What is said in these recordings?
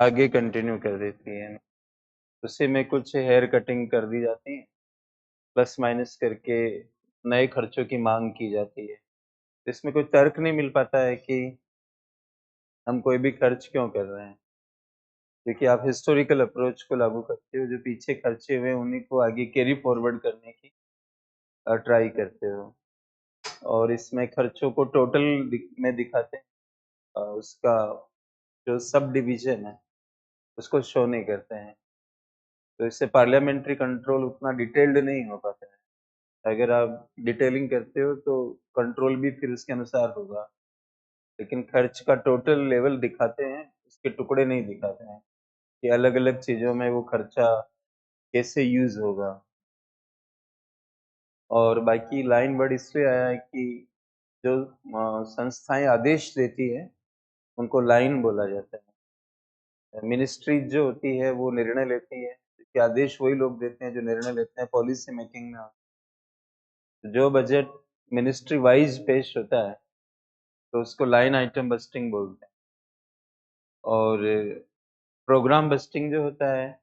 आगे कंटिन्यू कर देती है। उसी में कुछ हेयर कटिंग कर दी जाती है, प्लस माइनस करके नए खर्चों की माँग की जाती है। इसमें कोई तर्क नहीं मिल पाता है कि हम कोई भी खर्च क्यों कर रहे हैं? क्योंकि आप हिस्टोरिकल अप्रोच को लागू करते हो, जो पीछे खर्चे हुए हैं उन्हीं को आगे कैरी फॉरवर्ड करने की ट्राई करते हो। और इसमें खर्चों को टोटल में दिखाते हैं, उसका जो सब डिवीज़न है, उसको शो नहीं करते हैं। तो इससे पार्लियामेंट्री कंट्रोल उतना डिटेल्ड नहीं हो पाता है। अगर आप डिटेलिंग करते हो तो कंट्रोल भी फिर उसके अनुसार होगा। लेकिन खर्च का टोटल लेवल दिखाते हैं, उसके टुकड़े नहीं दिखाते हैं कि अलग-अलग चीज़ों में वो खर्चा कैसे यूज़ होगा। और बाकी लाइन वर्ड इसलिए आया है कि जो संस्थाएँ आदेश देती हैं, उनको लाइन बोला जाता है। मिनिस्ट्री जो होती है वो निर्णय लेती है, क्योंकि आदेश वही लोग देते हैं जो निर्णय लेते हैं पॉलिसी मेकिंग में। जो बजट मिनिस्ट्री वाइज़ पेश होता है, तो उसको लाइन आइटम बस्टिंग बोलते हैं। और प्रोग्राम बस्टिंग जो होता है,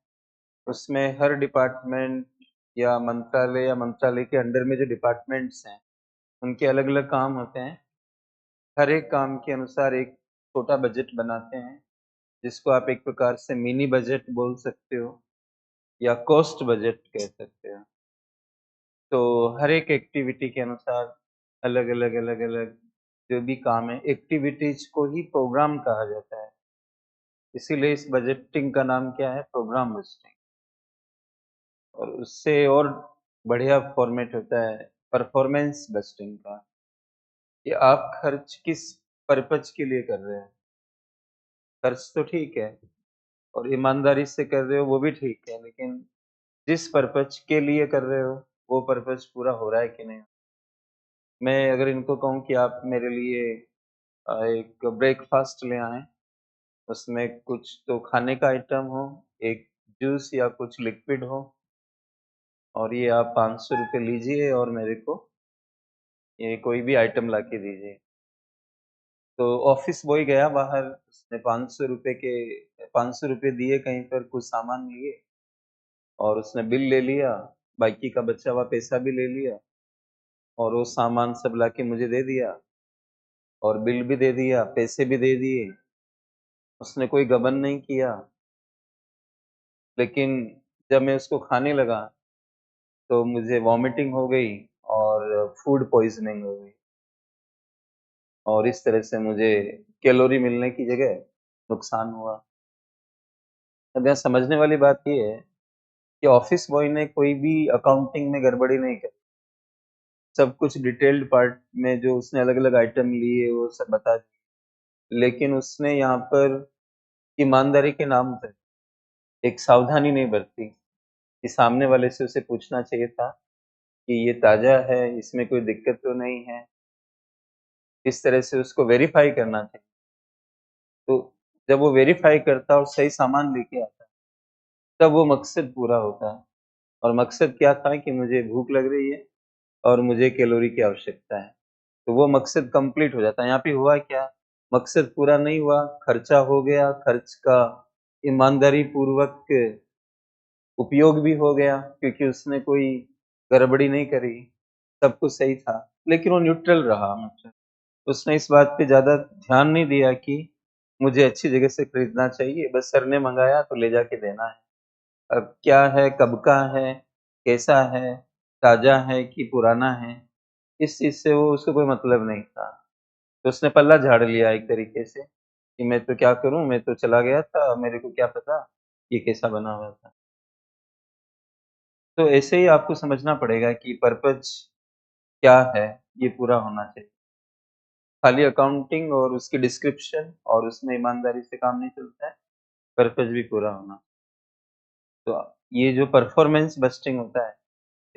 उसमें हर डिपार्टमेंट या मंत्रालय के अंडर में जो डिपार्टमेंट्स हैं, उनके अलग-अलग काम होते हैं। हर एक काम के अनुसार एक छोटा बजट बनाते हैं, जिसको आप एक प्रकार से मिनी बजट बोल सकते हो या कॉस्ट बजट कह सकते हो। तो हर एक एक्टिविटी के अनुसार अलग-अलग जो भी काम है, एक्टिविटीज़ को ही प्रोग्राम कहा जाता है। इसीलिए इस बजटिंग का नाम क्या है? Program budgeting. और उससे और बढ़िया फॉर्मेट होता है परफॉर्मेंस बजटिंग का, कि आप खर्च किस पर्पज़ के लिए कर रहे हैं। खर्च तो ठीक है और ईमानदारी से कर रहे हो वो भी ठीक है, लेकिन जिस पर्पज़ के लिए कर रहे हो, वो पर्पज़ पूरा हो रहा है कि नहीं? मैं अगर इनको कहूँ कि आप मेरे लिए एक ब्रेकफ़ास्ट ले आएँ, उसमें कुछ तो खाने का आइटम हो, एक जूस या कुछ लिक्विड हो, और ये आप ₹500 लीजिए और मेरे को ये कोई भी आइटम लाके दीजिए। तो ऑफ़िस बॉय गया बाहर, उसने ₹500 दिए कहीं पर कुछ सामान लिए और उसने बिल ले लिया, बाकी का बचा हुआ पैसा भी ले लिया और वो सामान सब लाके मुझे दे दिया और बिल भी दे दिया, पैसे भी दे दिए। उसने कोई गबन नहीं किया, लेकिन जब मैं उसको खाने लगा, तो मुझे वॉमिटिंग हो गई और फूड पॉइज़निंग हो गई और इस तरह से मुझे कैलोरी मिलने की जगह नुकसान हुआ। अब यहाँ समझने वाली बात ये है कि ऑफ़िस बॉय ने कोई भी अकाउंटिंग में गड़बड़ी नहीं करी। सब कुछ डिटेल्ड पार्ट में जो उसने अलग-अलग आइटम लिए, वो सब बता दिए। लेकिन उसने यहाँ पर ईमानदारी के नाम पे एक सावधानी नहीं बरती कि सामने वाले से उसे पूछना चाहिए था कि ये ताज़ा है, इसमें कोई दिक्कत तो नहीं है। इस तरह से उसको वेरीफ़ाई करना चाहिए। तो जब वो वेरीफ़ाई करता और सही सामान लेके आता, तब वो मकसद पूरा होता है। और मकसद क्या था कि मुझे भूख लग रही है और मुझे कैलोरी की आवश्यकता है। तो वो मकसद कंप्लीट हो जाता है। यहाँ पे हुआ क्या? मकसद पूरा नहीं हुआ, खर्चा हो गया, खर्च का ईमानदारी पूर्वक उपयोग भी हो गया, क्योंकि उसने कोई गड़बड़ी नहीं करी, सब कुछ सही था। लेकिन वो न्यूट्रल रहा मतलब, उसने इस बात पे ज़्यादा ध्यान नहीं दिया कि मुझे अच्छी जगह से खरीदना चाहिए, बस सर ने मँगाया तो ले जाके देना है। अब क्या है, कब का है, कैसा है, ताज़ा है कि पुराना है, इस चीज़ से वो उसको कोई मतलब नहीं था। तो उसने पल्ला झाड़ लिया एक तरीके से, कि मैं तो क्या करूँ, मैं तो चला गया था, मेरे को क्या पता ये कैसा बना हुआ था। तो ऐसे ही आपको समझना पड़ेगा कि पर्पज़ क्या है, ये पूरा होना चाहिए। खाली अकाउंटिंग और उसकी डिस्क्रिप्शन और उसमें ईमानदारी से काम नहीं चलता है, पर्पज़ भी पूरा होना। तो ये जो परफ़ॉर्मेंस बस्टिंग होता है,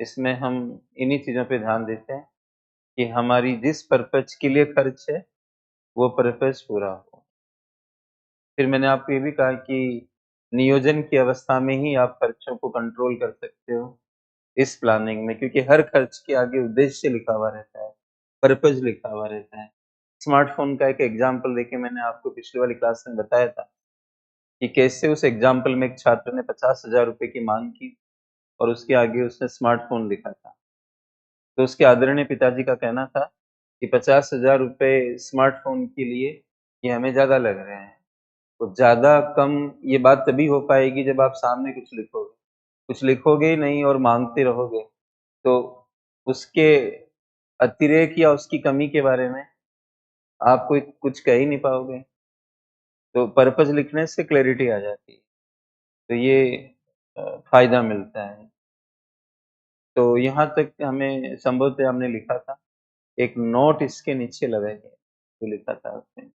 इसमें हम इन्हीं चीज़ों पे ध्यान देते हैं कि हमारी जिस पर्पज़ के लिए खर्च है, वो पर्पज़ पूरा हो। फिर मैंने आपको ये भी कहा कि नियोजन की अवस्था में ही आप खर्चों को कंट्रोल कर सकते हो, इस प्लानिंग में, क्योंकि हर खर्च के आगे उद्देश्य लिखा हुआ रहता है, पर्पज़ लिखा हुआ रहता है। स्मार्टफ़ोन का एक एग्ज़ाम्पल देके मैंने आपको पिछली वाली क्लास में बताया था कि कैसे उस एग्ज़ाम्पल में एक छात्र ने 50,000 रुपए की माँग की और उसके आगे उसने स्मार्टफ़ोन लिखा था। तो उसके आदरणीय पिताजी का कहना था कि 50,000 रुपए स्मार्टफ़ोन के लिए ये हमें ज़्यादा लग रहे हैं। तो ज़्यादा कम ये बात तभी हो पाएगी जब आप सामने कुछ लिखोगे। कुछ लिखोगे ही नहीं और माँगते रहोगे, तो उसके अतिरेक या उसकी कमी के बारे में आप कोई कुछ कह ही नहीं पाओगे। तो पर्पज़ लिखने से क्लैरिटी आ जाती है। तो ये फ़ायदा मिलता है। तो यहाँ तक हमें संभवतः हमने लिखा था। एक नोट इसके नीचे लगाएँगे, जो लिखा था उसने।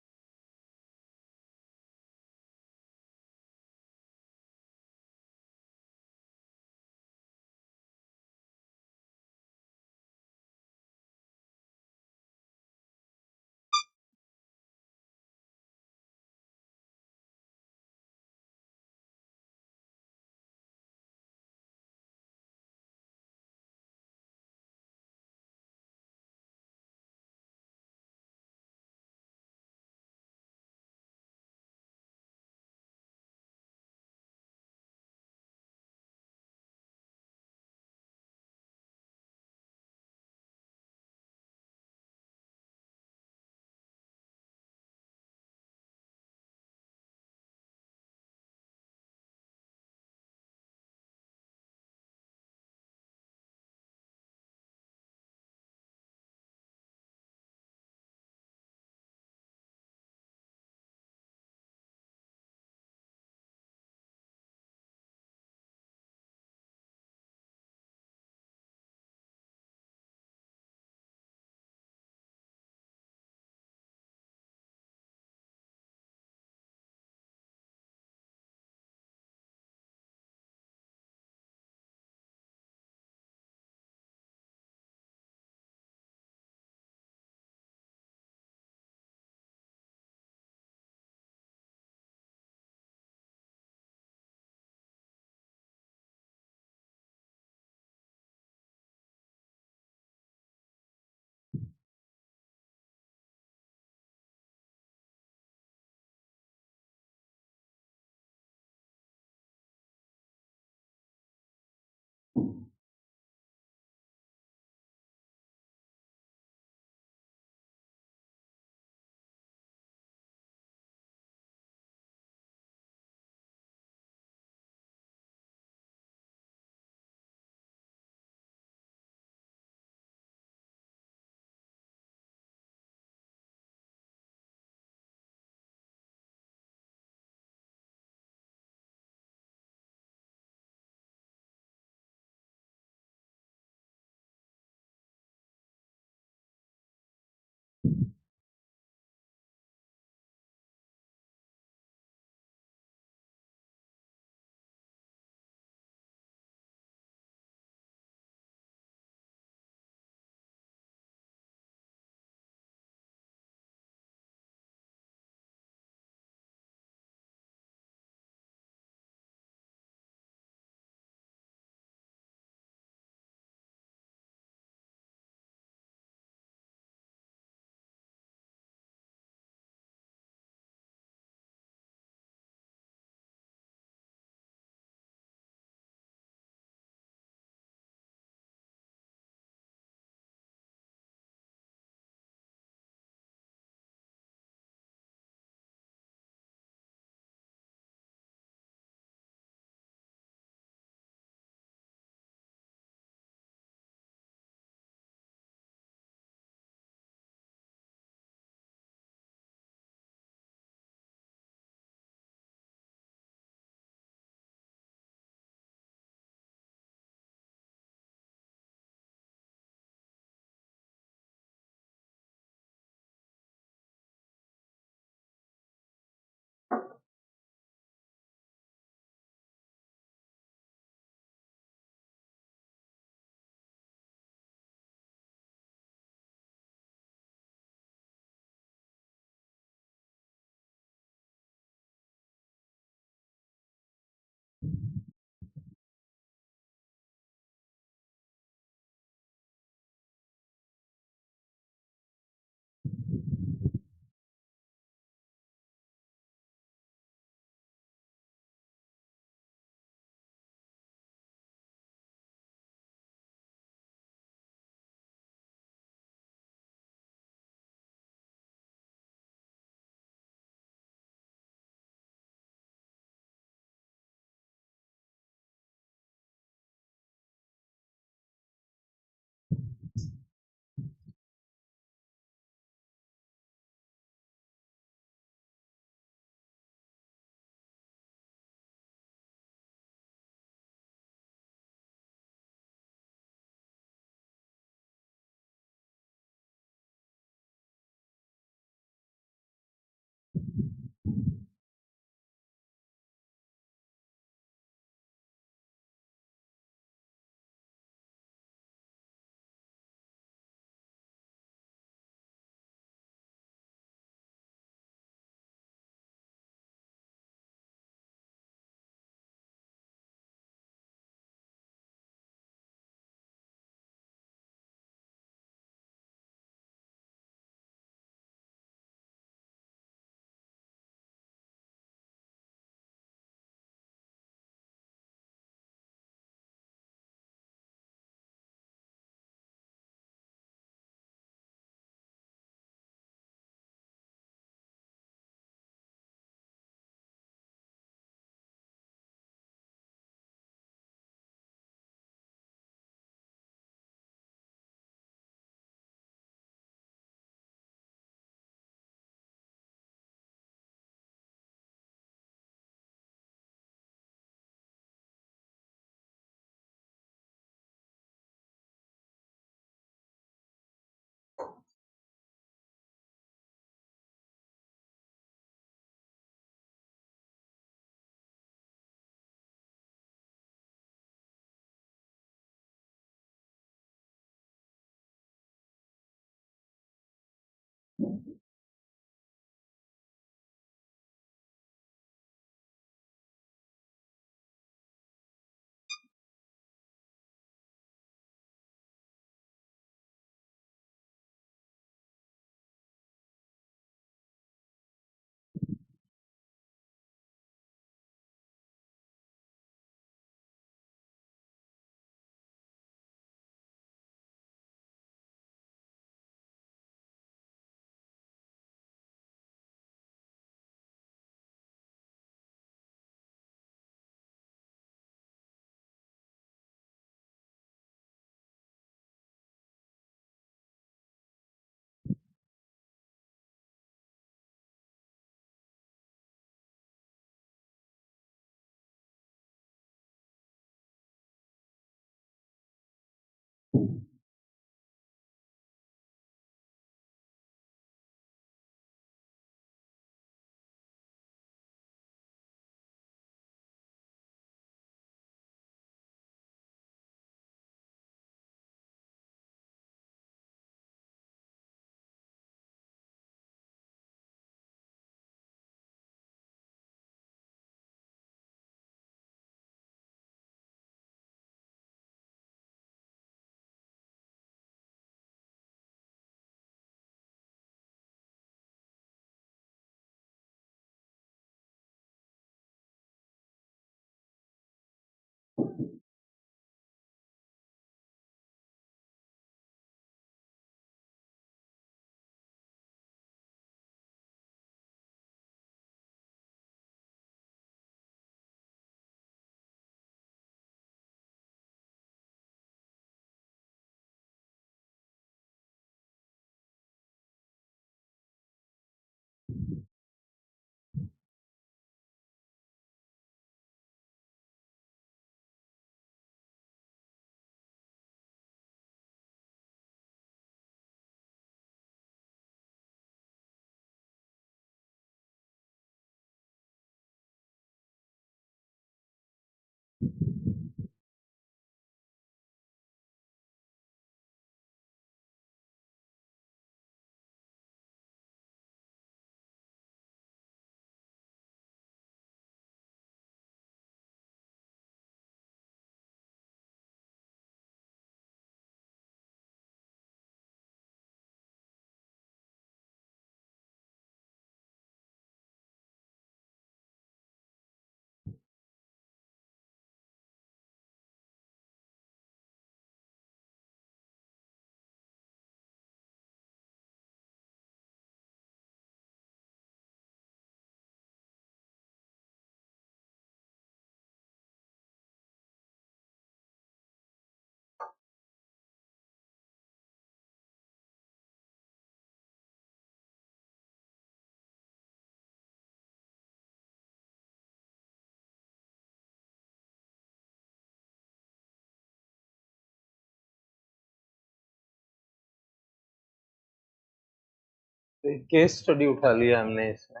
केस स्टडी उठा लिया हमने इसमें,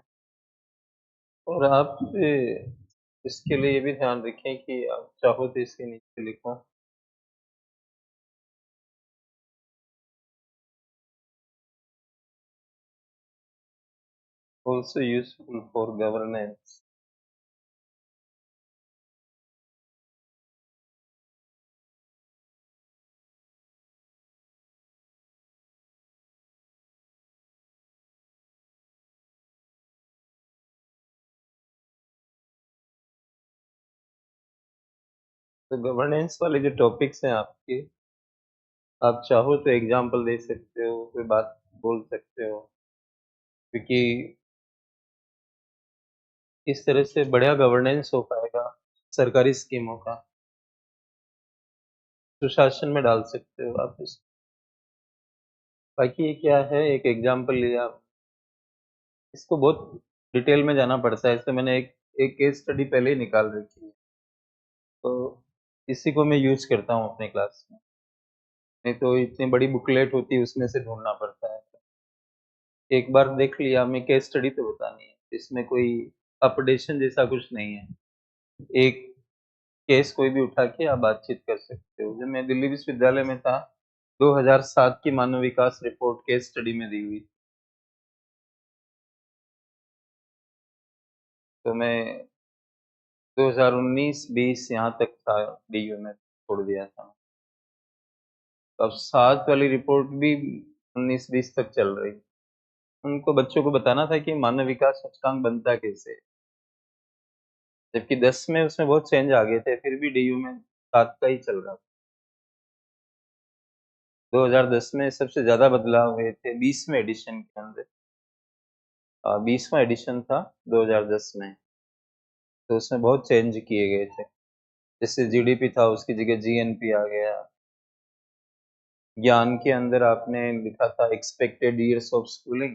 और आप इसके लिए ये भी ध्यान रखें कि आप चाहो तो इसके नीचे लिखो also useful for governance. तो गवर्नेंस वाले जो टॉपिक्स हैं आपके, आप चाहो तो एग्जांपल दे सकते हो, कोई बात बोल सकते हो, क्योंकि इस तरह से बढ़िया गवर्नेंस हो पाएगा सरकारी स्कीमों का, सुशासन में डाल सकते हो आप इस। बाकी ये क्या है, एक एग्जांपल लिया, इसको बहुत डिटेल में जाना पड़ता है, इसलिए मैंने एक केस स्टडी पहले ही निकाल रखी है, तो इसी को मैं यूज़ करता हूँ अपने क्लास में, नहीं तो इतनी बड़ी बुकलेट होती है उसमें से ढूँढना पड़ता है। एक बार देख लिया, हमें केस स्टडी तो बतानी है, इसमें कोई अपडेशन जैसा कुछ नहीं है। एक केस कोई भी उठा के आप बातचीत कर सकते हो। जब मैं दिल्ली विश्वविद्यालय में था, 2007 की मानव विकास रिपोर्ट केस स्टडी में दी हुई थी। तो मैं 2019-20 यहाँ तक था, डीयू में छोड़ दिया था। अब 7 वाली रिपोर्ट भी 19-20 तक चल रही। उनको बच्चों को बताना था कि मानव विकास सूचकांक बनता कैसे है? जबकि 10 में उसमें बहुत चेंज आ गए थे, फिर भी डीयू में 7 का ही चल रहा था। 2010 में सबसे ज़्यादा बदलाव हुए थे 20वें एडिशन के अंदर। 20वां एडिशन था 2010 में, तो उसमें बहुत चेंज किए गए थे। जैसे जीडीपी था उसकी जगह जीएनपी आ गया। ज्ञान के अंदर आपने लिखा था एक्सपेक्टेड ईयर्स ऑफ स्कूलिंग,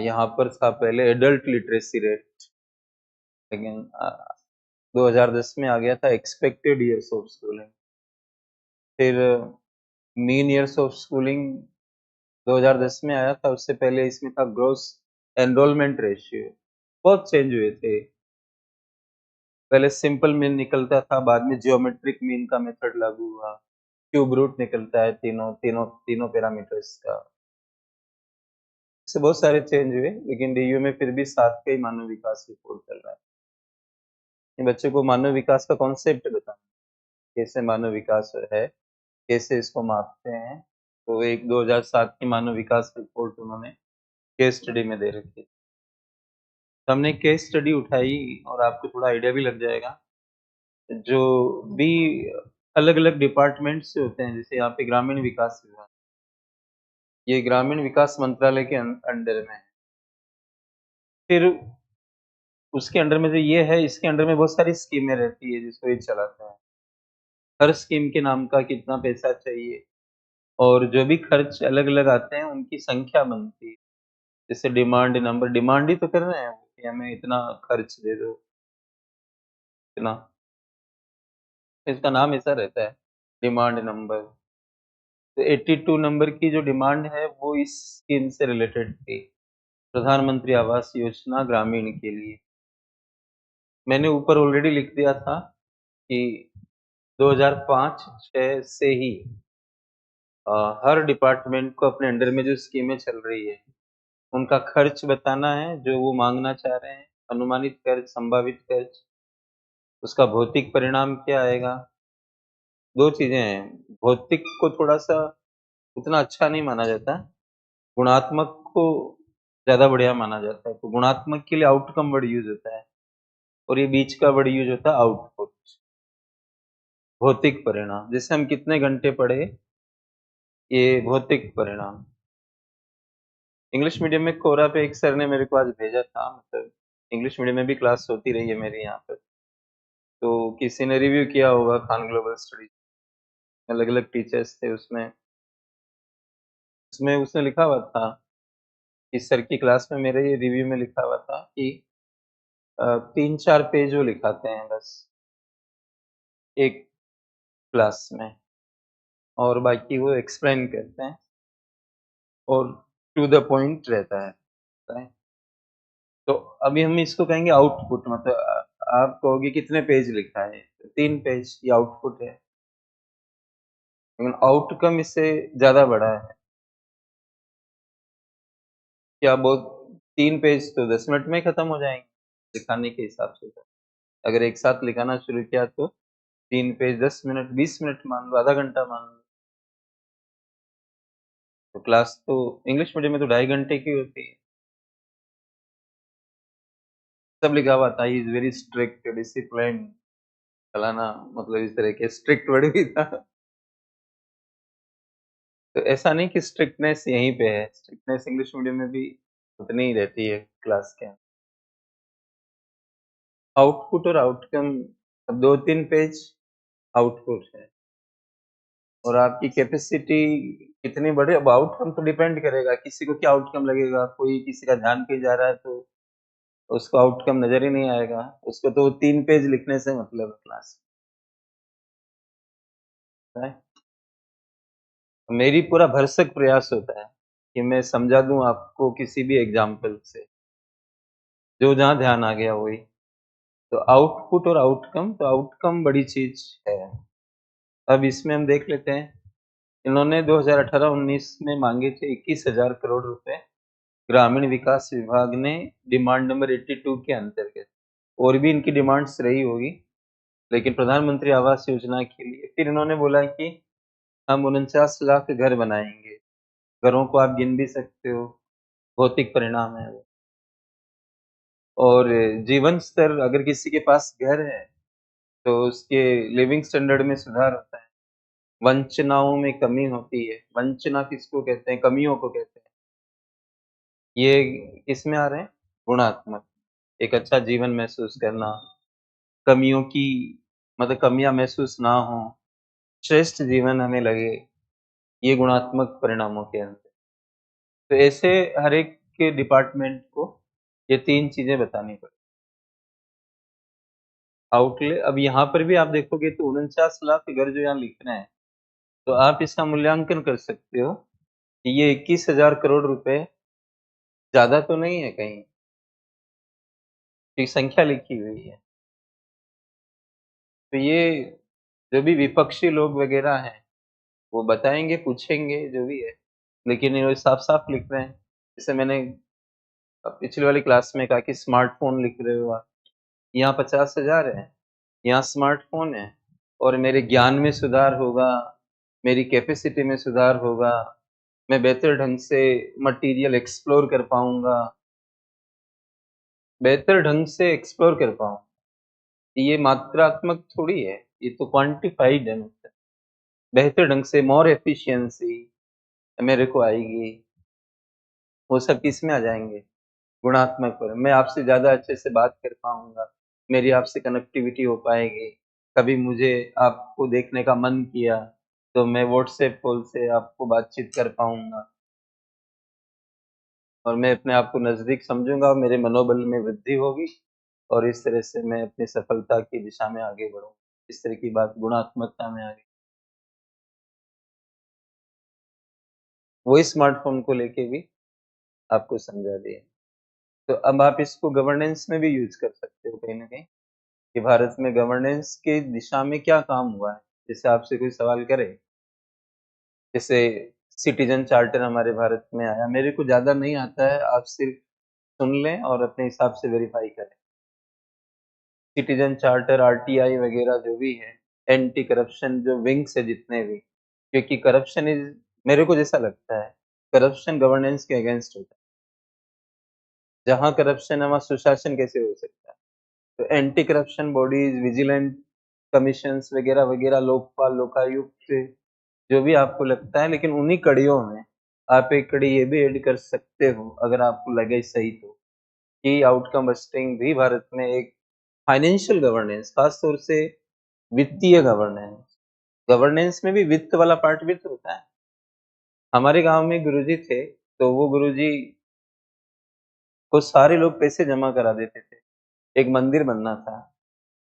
यहाँ पर था पहले एडल्ट लिटरेसी रेट, लेकिन 2010 में आ गया था एक्सपेक्टेड ईयर्स ऑफ स्कूलिंग। फिर मीन ईयर्स ऑफ स्कूलिंग 2010 में आया था, उससे पहले इसमें था ग्रोस एनरोलमेंट रेशियो। बहुत चेंज हुए थे। पहले सिंपल मीन निकलता था, बाद में जियोमेट्रिक मीन का मेथड लागू हुआ। क्यूब रूट निकलता है तीनों तीनों तीनों पैरामीटर्स का। इससे बहुत सारे चेंज हुए, लेकिन डीयू में फिर भी 7 का ही मानव विकास रिपोर्ट चल रहा है। बच्चों को मानव विकास का कॉन्सेप्ट बताना, कैसे मानव विकास है, कैसे इसको मापते हैं। तो एक 2007 की मानव विकास रिपोर्ट उन्होंने केस स्टडी में दे रखी। तो हमने केस स्टडी उठाई और आपको थोड़ा आइडिया भी लग जाएगा। जो भी अलग-अलग डिपार्टमेंट से होते हैं, जैसे यहाँ पे ग्रामीण विकास विभाग, ये ग्रामीण विकास मंत्रालय के अंडर में है। फिर उसके अंडर में जो ये है, इसके अंडर में बहुत सारी स्कीमें रहती है जिसको ये चलाता है। हर स्कीम के नाम का कितना पैसा चाहिए, और जो भी खर्च अलग-अलग आते हैं उनकी संख्या बनती है। जैसे डिमांड नंबर, डिमांड ही तो कर रहे हैं कि हमें इतना खर्च दे दो, इतना। इसका नाम ऐसा रहता है, डिमांड नंबर। तो 82 नंबर की जो डिमांड है वो इस स्कीम से रिलेटेड थी, प्रधानमंत्री आवास योजना ग्रामीण के लिए। मैंने ऊपर ऑलरेडी लिख दिया था कि 2005-6 से ही हर डिपार्टमेंट को अपने अंडर में जो स्कीमें चल रही है, उनका खर्च बताना है जो वो माँगना चाह रहे हैं, अनुमानित खर्च, संभावित खर्च, उसका भौतिक परिणाम क्या आएगा। 2 चीज़ें हैं, भौतिक को थोड़ा-सा उतना अच्छा नहीं माना जाता, गुणात्मक को ज़्यादा बढ़िया माना जाता है। तो गुणात्मक के लिए आउटकम वर्ड यूज़ होता है, और ये बीच का वर्ड यूज़ होता है आउटपुट, भौतिक परिणाम। जैसे हम कितने घंटे पढ़े, ये भौतिक परिणाम। इंग्लिश मीडियम में कोरा पे एक सर ने मेरे को आज भेजा था, मतलब इंग्लिश मीडियम में भी क्लास होती रही है मेरी यहाँ पर। तो किसी ने रिव्यू किया होगा खान ग्लोबल स्टडीज, अलग-अलग टीचर्स थे उसमें। उसमें उसने लिखा हुआ था, इस सर की क्लास में मेरे ये रिव्यू में लिखा हुआ था कि 3-4 पेज वो लिखाते हैं बस, एक क्लास में, और बाकी वो एक्सप्लेन करते हैं और टू द पॉइंट रहता है। राइट? तो अभी हम इसको कहेंगे आउटपुट, मतलब आप कहोगे कितने पेज लिखा है? 3 पेज, ये आउटपुट है। लेकिन आउटकम इससे ज़्यादा बड़ा है। क्या बहुत 3 पेज तो 10 मिनट में ही खत्म हो जाएँगे, लिखाने के हिसाब से तो। अगर एक साथ लिखाना शुरू किया तो 3 पेज 10 मिनट, 20 मिनट मान लो, आधा घंटा मान लो। तो क्लास तो इंग्लिश मीडियम में तो 2.5 घंटे की होती है। सब लिखा हुआ था, he is very strict, disciplined, फलाना, मतलब इस तरह के स्ट्रिक्ट वर्ड भी था। तो ऐसा नहीं कि स्ट्रिक्टनेस यहीं पे है, स्ट्रिक्टनेस इंग्लिश मीडियम में भी उतनी ही रहती है क्लास के। आउटपुट और आउटकम, अब 2-3 पेज आउटपुट है, और आपकी कैपेसिटी कितनी बड़े, अब आउटकम तो डिपेंड करेगा, किसी को क्या आउटकम लगेगा, कोई किसी का ध्यान कहीं जा रहा है तो उसको आउटकम नज़र ही नहीं आएगा, उसको तो 3 पेज लिखने से मतलब है क्लास में। मेरी पूरा भरसक प्रयास होता है कि मैं समझा दूँ आपको किसी भी एग्ज़ाम्पल से, जो जहाँ ध्यान आ गया वही। तो आउटपुट और आउटकम, तो आउटकम बड़ी चीज़ है। अब इसमें हम देख लेते हैं, इन्होंने 2018-19 में माँगे थे 21,000 करोड़ रुपए ग्रामीण विकास विभाग ने डिमांड नंबर 82 के अंतर्गत, और भी इनकी डिमांड्स रही होगी, लेकिन प्रधानमंत्री आवास योजना के लिए फिर इन्होंने बोला कि हम 49 लाख घर बनाएंगे। घरों को आप गिन भी सकते हो, भौतिक परिणाम है वो। और जीवन स्तर, अगर किसी के पास घर है तो उसके लिविंग स्टैंडर्ड में सुधार होता है, वंचनाओं में कमी होती है। वंचना किसको कहते हैं? कमियों को कहते हैं। ये किसमें आ रहे हैं? गुणात्मक। एक अच्छा जीवन महसूस करना, कमियों की मतलब कमियाँ महसूस ना हो, श्रेष्ठ जीवन हमें लगे, ये गुणात्मक परिणामों के अंदर। तो ऐसे हर एक के डिपार्टमेंट को ये 3 चीज़ें बतानी पड़े। आउटले अब यहाँ पर भी आप देखोगे तो 49 लाख घर जो यहाँ लिख रहे हैं, तो आप इसका मूल्यांकन कर सकते हो कि ये 21,000 करोड़ रुपए ज़्यादा तो नहीं है कहीं, एक संख्या लिखी हुई है। तो ये जो भी विपक्षी लोग वगैरह हैं, वो बताएँगे, पूछेंगे जो भी है, लेकिन ये साफ-साफ लिख रहे हैं। जैसे मैंने पिछली वाली क्लास में कहा कि स्मार्टफ़ोन लिख रहे हो आप, यहाँ 50,000 है, यहाँ स्मार्टफ़ोन है, और मेरे ज्ञान में सुधार होगा, मेरी कैपेसिटी में सुधार होगा, मैं बेहतर ढंग से मटीरियल एक्सप्लोर कर पाऊँगा, बेहतर ढंग से एक्सप्लोर कर पाऊँ। ये मात्रात्मक थोड़ी है, ये तो क्वांटिफ़ाइड है मतलब। बेहतर ढंग से मोर एफिशिएंसी मेरे को आएगी, वो सब किसमें आ जाएँगे? गुणात्मक पर। मैं आपसे ज़्यादा अच्छे से बात कर पाऊँगा, मेरी आपसे कनेक्टिविटी हो पाएगी। कभी मुझे आपको देखने का मन किया, तो मैं व्हाट्सएप कॉल से आपको बातचीत कर पाऊँगा, और मैं अपने आप को नज़दीक समझूँगा और मेरे मनोबल में वृद्धि होगी, और इस तरह से मैं अपनी सफलता की दिशा में आगे बढ़ूँ। इस तरह की बात गुणात्मकता में आ गई। वही स्मार्टफ़ोन को लेके भी आपको समझा दिया। तो अब आप इसको गवर्नेंस में भी यूज़ कर सकते हो कहीं न कहीं, कि भारत में गवर्नेंस की दिशा में क्या काम हुआ है? जैसे आपसे कोई सवाल करे, जैसे सिटीज़न चार्टर हमारे भारत में आया, मेरे को ज़्यादा नहीं आता है, आप सिर्फ़ सुन लें और अपने हिसाब से वेरीफ़ाई करें। सिटीज़न चार्टर, आरटीआई वग़ैरह जो भी है, एंटी करप्शन जो विंग्स है जितने भी, क्योंकि करप्शन इज़, मेरे को जैसा लगता है, करप्शन गवर्नेंस के अगेंस्ट होता है। जहाँ करप्शन है वहाँ सुशासन कैसे हो सकता है? तो anti corruption bodies, vigilant commissions वग़ैरह, वग़ैरह, लोकपाल, लोकायुक्त, जो भी आपको लगता है, लेकिन उन्हीं कड़ियों में आप एक कड़ी ये भी ऐड कर सकते हो, अगर आपको लगे सही तो, कि आउटकम बस्टिंग भी भारत में एक फाइनेंशियल गवर्नेंस, खास तौर से वित्तीय गवर्नेंस, गवर्नेंस में भी वित्त वाला पार्ट भी तो होता है। हमारे गाँव में गुरुजी थे, तो वो गुरुजी को सारे लोग पैसे जमा करा देते थे। एक मंदिर बनना था,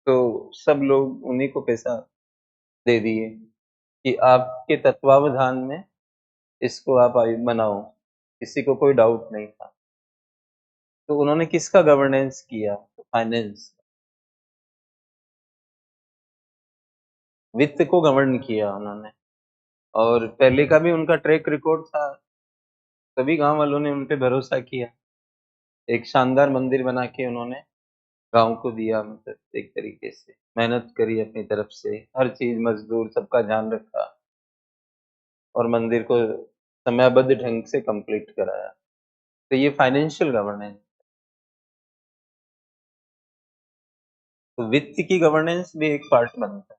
तो सब लोग उन्हीं को पैसा दे दिए कि आपके तत्वावधान में इसको आप बनाओ, किसी को कोई डाउट नहीं था। तो उन्होंने किसका गवर्नेंस किया? तो फाइनेंस, वित्त को गवर्न किया उन्होंने, और पहले का भी उनका ट्रैक रिकॉर्ड था, तभी गाँव वालों ने उन पे भरोसा किया। एक शानदार मंदिर बना के उन्होंने गाँव को दिया, मतलब एक तरीके से। मेहनत करी अपनी तरफ से, हर चीज़, मज़दूर सबका ध्यान रखा, और मंदिर को समयबद्ध ढंग से कंप्लीट कराया। तो ये फाइनेंशियल गवर्नेंस। तो वित्त की गवर्नेंस भी एक पार्ट बनता है।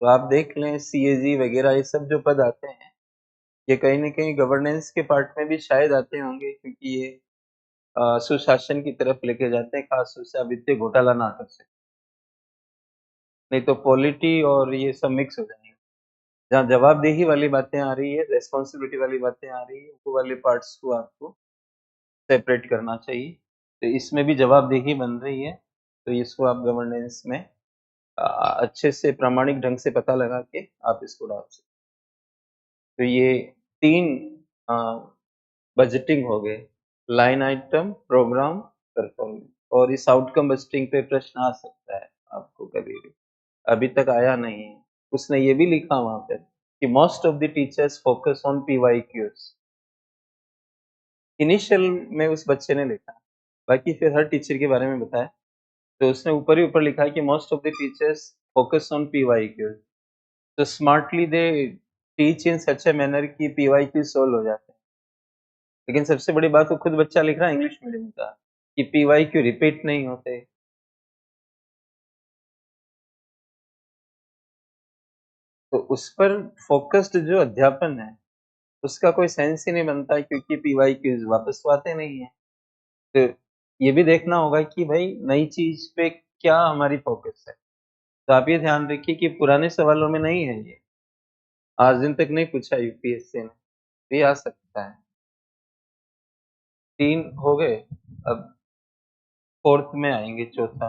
तो आप देख लें सीएजी वगैरह ये सब जो पद आते हैं, ये कहीं न कहीं गवर्नेंस के पार्ट में भी शायद आते होंगे, क्योंकि ये सुशासन की तरफ लेके जाते हैं, खास तौर से आप वित्तीय घोटाला ना कर सकें। नहीं तो पॉलिटी और ये सब मिक्स हो जाएँगे। जहाँ जवाबदेही वाली बातें आ रही है, रिस्पॉन्सिबिलिटी वाली बातें आ रही है, वो वाले पार्ट्स को आपको सेपरेट करना चाहिए। तो इसमें भी जवाबदेही बन रही है, तो इसको आप गवर्नेंस में अच्छे से प्रामाणिक ढंग से पता लगा के आप इसको डाल सकते। तो ये 3 अ, बजटिंग हो गए, लाइन आइटम, प्रोग्राम, परफॉर्मेंस, और इस आउटकम बजटिंग पे प्रश्न आ सकता है आपको कभी भी। अभी तक आया नहीं है। उसने ये भी लिखा वहाँ पे कि most of the teachers focus on PYQs. Initial में उस बच्चे ने लिखा, बाकी फिर हर टीचर के बारे में बताया। तो उसने ऊपर ही ऊपर लिखा है कि most of the teachers focus on PYQ, तो smartly they teach in such a manner कि पीवाईक्यू सॉल्व हो जाते हैं। लेकिन सबसे बड़ी बात वो खुद बच्चा लिख रहा है इंग्लिश मीडियम का कि पीवाईक्यू रिपीट नहीं होते। तो उस पर फोकस्ड जो अध्यापन है, उसका कोई सेंस ही नहीं बनता क्योंकि पीवाईक्यूज वापस तो आते नहीं है। तो ये भी देखना होगा कि भाई नई चीज पे क्या हमारी फोकस है। तो आप ये ध्यान रखिए कि पुराने सवालों में नहीं है ये, आज दिन तक नहीं पूछा यूपीएससी ने, ये आ सकता है। 3 हो गए, अब 4th में आएँगे, चौथा।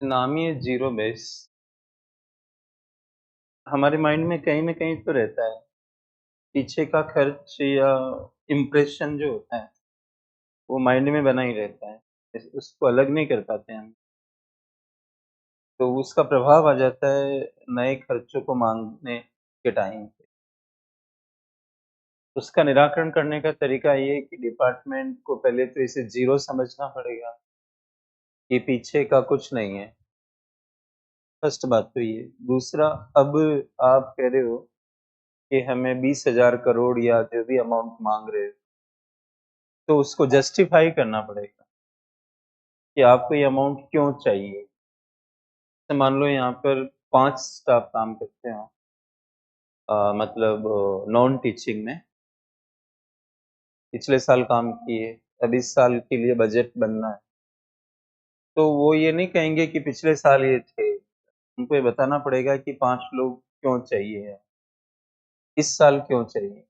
नाम ही है ज़ीरो बेस। हमारे माइंड में कहीं न कहीं तो रहता है, पीछे का खर्च या इम्प्रेशन जो होता है, वो माइंड में बना ही रहता है। उसको अलग नहीं कर पाते हम। तो उसका प्रभाव आ जाता है नए खर्चों को माँगने के टाइम पे। उसका निराकरण करने का तरीका ये है कि डिपार्टमेंट को पहले तो इसे ज़ीरो समझना पड़ेगा, कि पीछे का कुछ नहीं है। फर्स्ट बात तो ये। दूसरा, अब आप कह रहे हो कि हमें 20,000 करोड़ या जो भी अमाउंट माँग रहे हो, तो उसको जस्टिफाई करना पड़ेगा कि आपको ये अमाउंट क्यों चाहिए। तो मान लो यहाँ पर 5 स्टाफ काम करते हों, मतलब नॉन टीचिंग में, पिछले साल काम किए, अब इस साल के लिए बजट बनना है। तो वो ये नहीं कहेंगे कि पिछले साल ये थे, उनको ये बताना पड़ेगा कि 5 लोग क्यों चाहिए, इस साल क्यों चाहिए।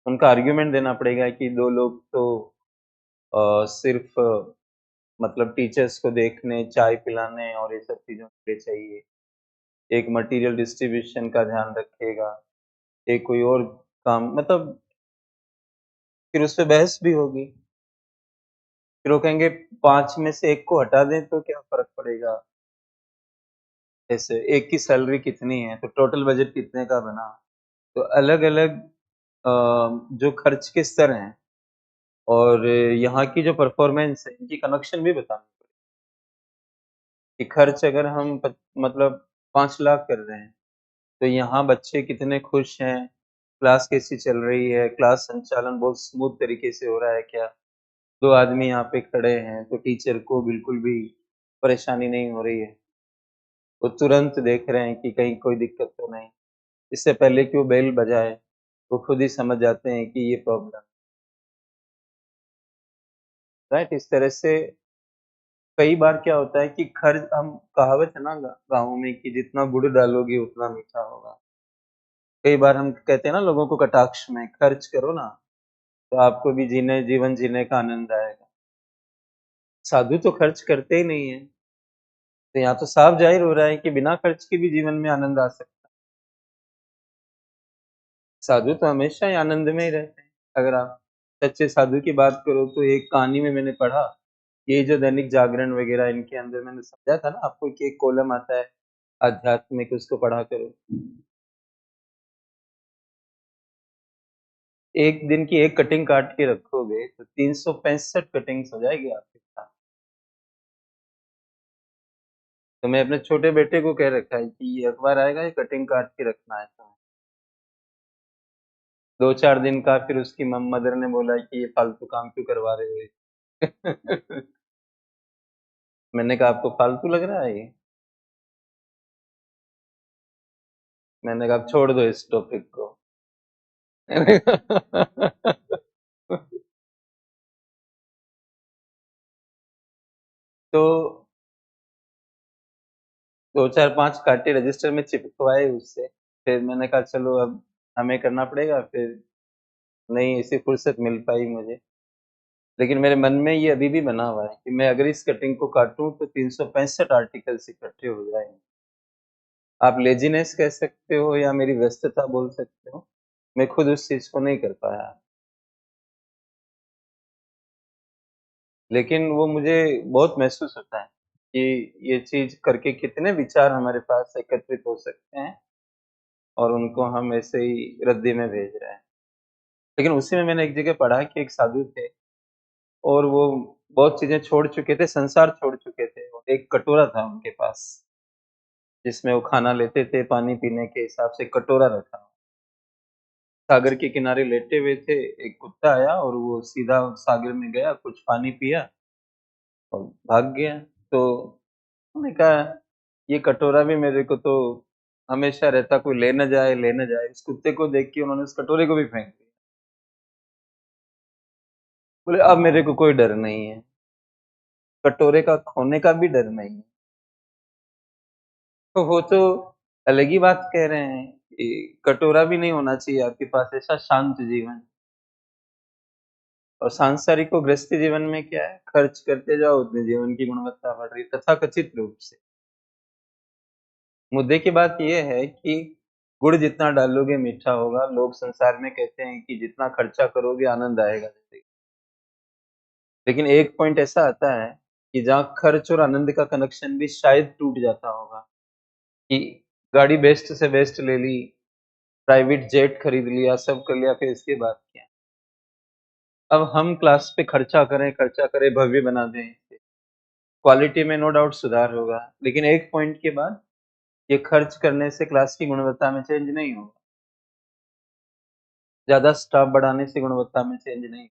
उनका आर्गुमेंट देना पड़ेगा कि 2 लोग तो सिर्फ़ मतलब टीचर्स को देखने, चाय पिलाने और ये सब चीज़ों के लिए चाहिए। एक मटीरियल डिस्ट्रीब्यूशन का ध्यान रखेगा, एक कोई और काम, मतलब फिर उसपे बहस भी होगी। फिर वो कहेंगे 5 में से 1 को हटा दें तो क्या फ़र्क पड़ेगा? जैसे एक की सैलरी कितनी है, तो टोटल बजट कितने का बना? तो अलग-अलग जो खर्च के स्तर हैं और यहाँ की जो परफ़ॉर्मेंस है, इनकी कनेक्शन भी बतानी पड़ेगी कि खर्च अगर हम मतलब 5 लाख कर रहे हैं, तो यहाँ बच्चे कितने खुश हैं, क्लास कैसी चल रही है, क्लास संचालन बहुत स्मूथ तरीके से हो रहा है क्या? 2 आदमी यहाँ पे खड़े हैं, तो टीचर को बिल्कुल भी परेशानी नहीं हो रही है। वो तुरंत देख रहे हैं कि कहीं कोई दिक्कत तो नहीं। इससे पहले कि वो बेल बजाए, वो खुद ही समझ जाते हैं कि ये प्रॉब्लम, राइट? इस तरह से कई बार क्या होता है कि खर्च हम, कहावत है ना गाँव में कि जितना गुड़ डालोगे उतना मीठा होगा। कई बार हम कहते हैं ना लोगों को कटाक्ष में, खर्च करो ना, तो आपको भी जीवन जीने का आनंद आएगा। साधु तो खर्च करते ही नहीं हैं, तो यहाँ तो साफ ज़ाहिर हो रहा है कि बिना खर्च के भी जीवन में आनंद आ सकता है। साधु तो हमेशा ही आनंद में ही रहते हैं। अगर आप सच्चे साधु की बात करो तो एक कहानी में मैंने पढ़ा, ये जो दैनिक जागरण वग़ैरह इनके अंदर मैंने समझा था ना आपको कि एक कॉलम आता है आध्यात्मिक, उसको पढ़ा करो। एक दिन की एक कटिंग काट के रखोगे तो 365 कटिंग्स हो जाएगी आपके साथ। तो मैं अपने छोटे बेटे को कह रखा है कि ये अखबार आएगा, ये कटिंग काट के रखना है तुम्हें। 2-4 दिन का फिर उसकी मदर ने बोला कि ये फालतू काम क्यों करवा रहे हो ये? मैंने कहा आपको फालतू लग रहा है ये? मैंने कहा अब छोड़ दो इस टॉपिक को। तो 2-4-5 काँटे रजिस्टर में चिपकवाए उससे, फिर मैंने कहा चलो अब हमें करना पड़ेगा, फिर नहीं ऐसी फुर्सत मिल पाई मुझे। लेकिन मेरे मन में ये अभी भी बना हुआ है कि मैं अगर इस कटिंग को काटूँ तो 365 आर्टिकल्स इकट्ठे हो जाएँगे। आप लेज़ीनेस कह सकते हो या मेरी व्यस्तता बोल सकते हो। मैं खुद उस चीज़ को नहीं कर पाया। लेकिन वो मुझे बहुत महसूस होता है कि ये चीज़ करके कितने विचार हमारे पास एकत्रित हो सकते हैं और उनको हम ऐसे ही रद्दी में भेज रहे हैं। लेकिन उसी में मैंने एक जगह पढ़ा कि एक साधु थे और वो बहुत चीज़ें छोड़ चुके थे, संसार छोड़ चुके थे। और एक कटोरा था उनके पास, जिसमें वो खाना लेते थे, पानी पीने के हिसाब से कटोरा रखा। सागर के किनारे लेटे हुए थे, एक कुत्ता आया और वो सीधा सागर में गया, कुछ पानी पिया और भाग गया। तो मैंने कहा ये कटोरा भी मेरे को तो हमेशा रहता, कोई ले ना जाए, ले ना जाए। उस कुत्ते को देख के उन्होंने उस कटोरे को भी फेंक दिया। बोले अब मेरे को कोई डर नहीं है, कटोरे का खोने का भी डर नहीं है। तो वो तो अलग ही बात कह रहे हैं कि कटोरा भी नहीं होना चाहिए आपके पास, ऐसा शांत जीवन। और सांसारिक को गृहस्थी जीवन में क्या है, खर्च करते जाओ उतने जीवन की गुणवत्ता बढ़ रही तथाकथित रूप से। मुद्दे की बात ये है कि गुड़ जितना डालोगे मीठा होगा। लोग संसार में कहते हैं कि जितना खर्चा करोगे आनंद आएगा जिंदगी। लेकिन एक पॉइंट ऐसा आता है कि जहाँ खर्च और आनंद का कनेक्शन भी शायद टूट जाता होगा कि गाड़ी बेस्ट से बेस्ट ले ली, प्राइवेट जेट खरीद लिया, सब कर लिया, फिर इसके बाद क्या? अब हम क्लास पे खर्चा करें, भव्य बना दें इसे। क्वालिटी में नो डाउट सुधार होगा, लेकिन एक पॉइंट के बाद ये खर्च करने से क्लास की गुणवत्ता में चेंज नहीं होगा। ज़्यादा स्टाफ बढ़ाने से गुणवत्ता में चेंज नहीं।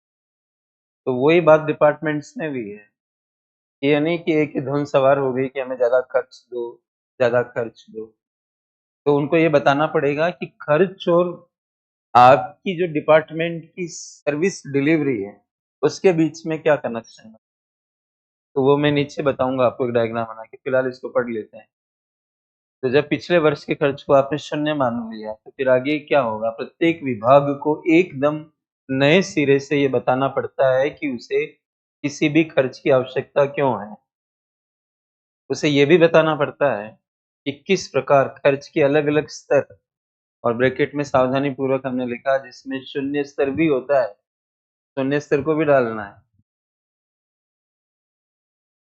तो वही बात डिपार्टमेंट्स में भी है। ये नहीं कि एक ही धुन सवार हो गई कि हमें ज़्यादा खर्च दो, ज़्यादा खर्च दो। तो उनको ये बताना पड़ेगा कि खर्च और आपकी जो डिपार्टमेंट की सर्विस डिलीवरी है, उसके बीच में क्या कनेक्शन है। तो वो मैं नीचे बताऊँगा आपको एक डायग्राम बना के, फिलहाल इसको पढ़ लेते हैं। तो जब पिछले वर्ष के खर्च को आपने शून्य मान लिया, तो फिर आगे क्या होगा? प्रत्येक विभाग को एकदम नए सिरे से ये बताना पड़ता है कि उसे किसी भी खर्च की आवश्यकता क्यों है। उसे ये भी बताना पड़ता है कि किस प्रकार खर्च के अलग-अलग स्तर, और ब्रैकेट में सावधानीपूर्वक हमने लिखा जिसमें शून्य स्तर भी होता है, शून्य स्तर को भी डालना है।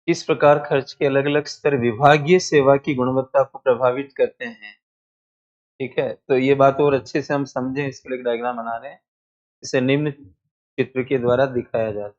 किस प्रकार खर्च के अलग-अलग स्तर विभागीय सेवा की गुणवत्ता को प्रभावित करते हैं, ठीक है? तो ये बात और अच्छे से हम समझें, इसके लिए एक डायग्राम बना रहे हैं। इसे निम्न चित्र के द्वारा दिखाया जाता है।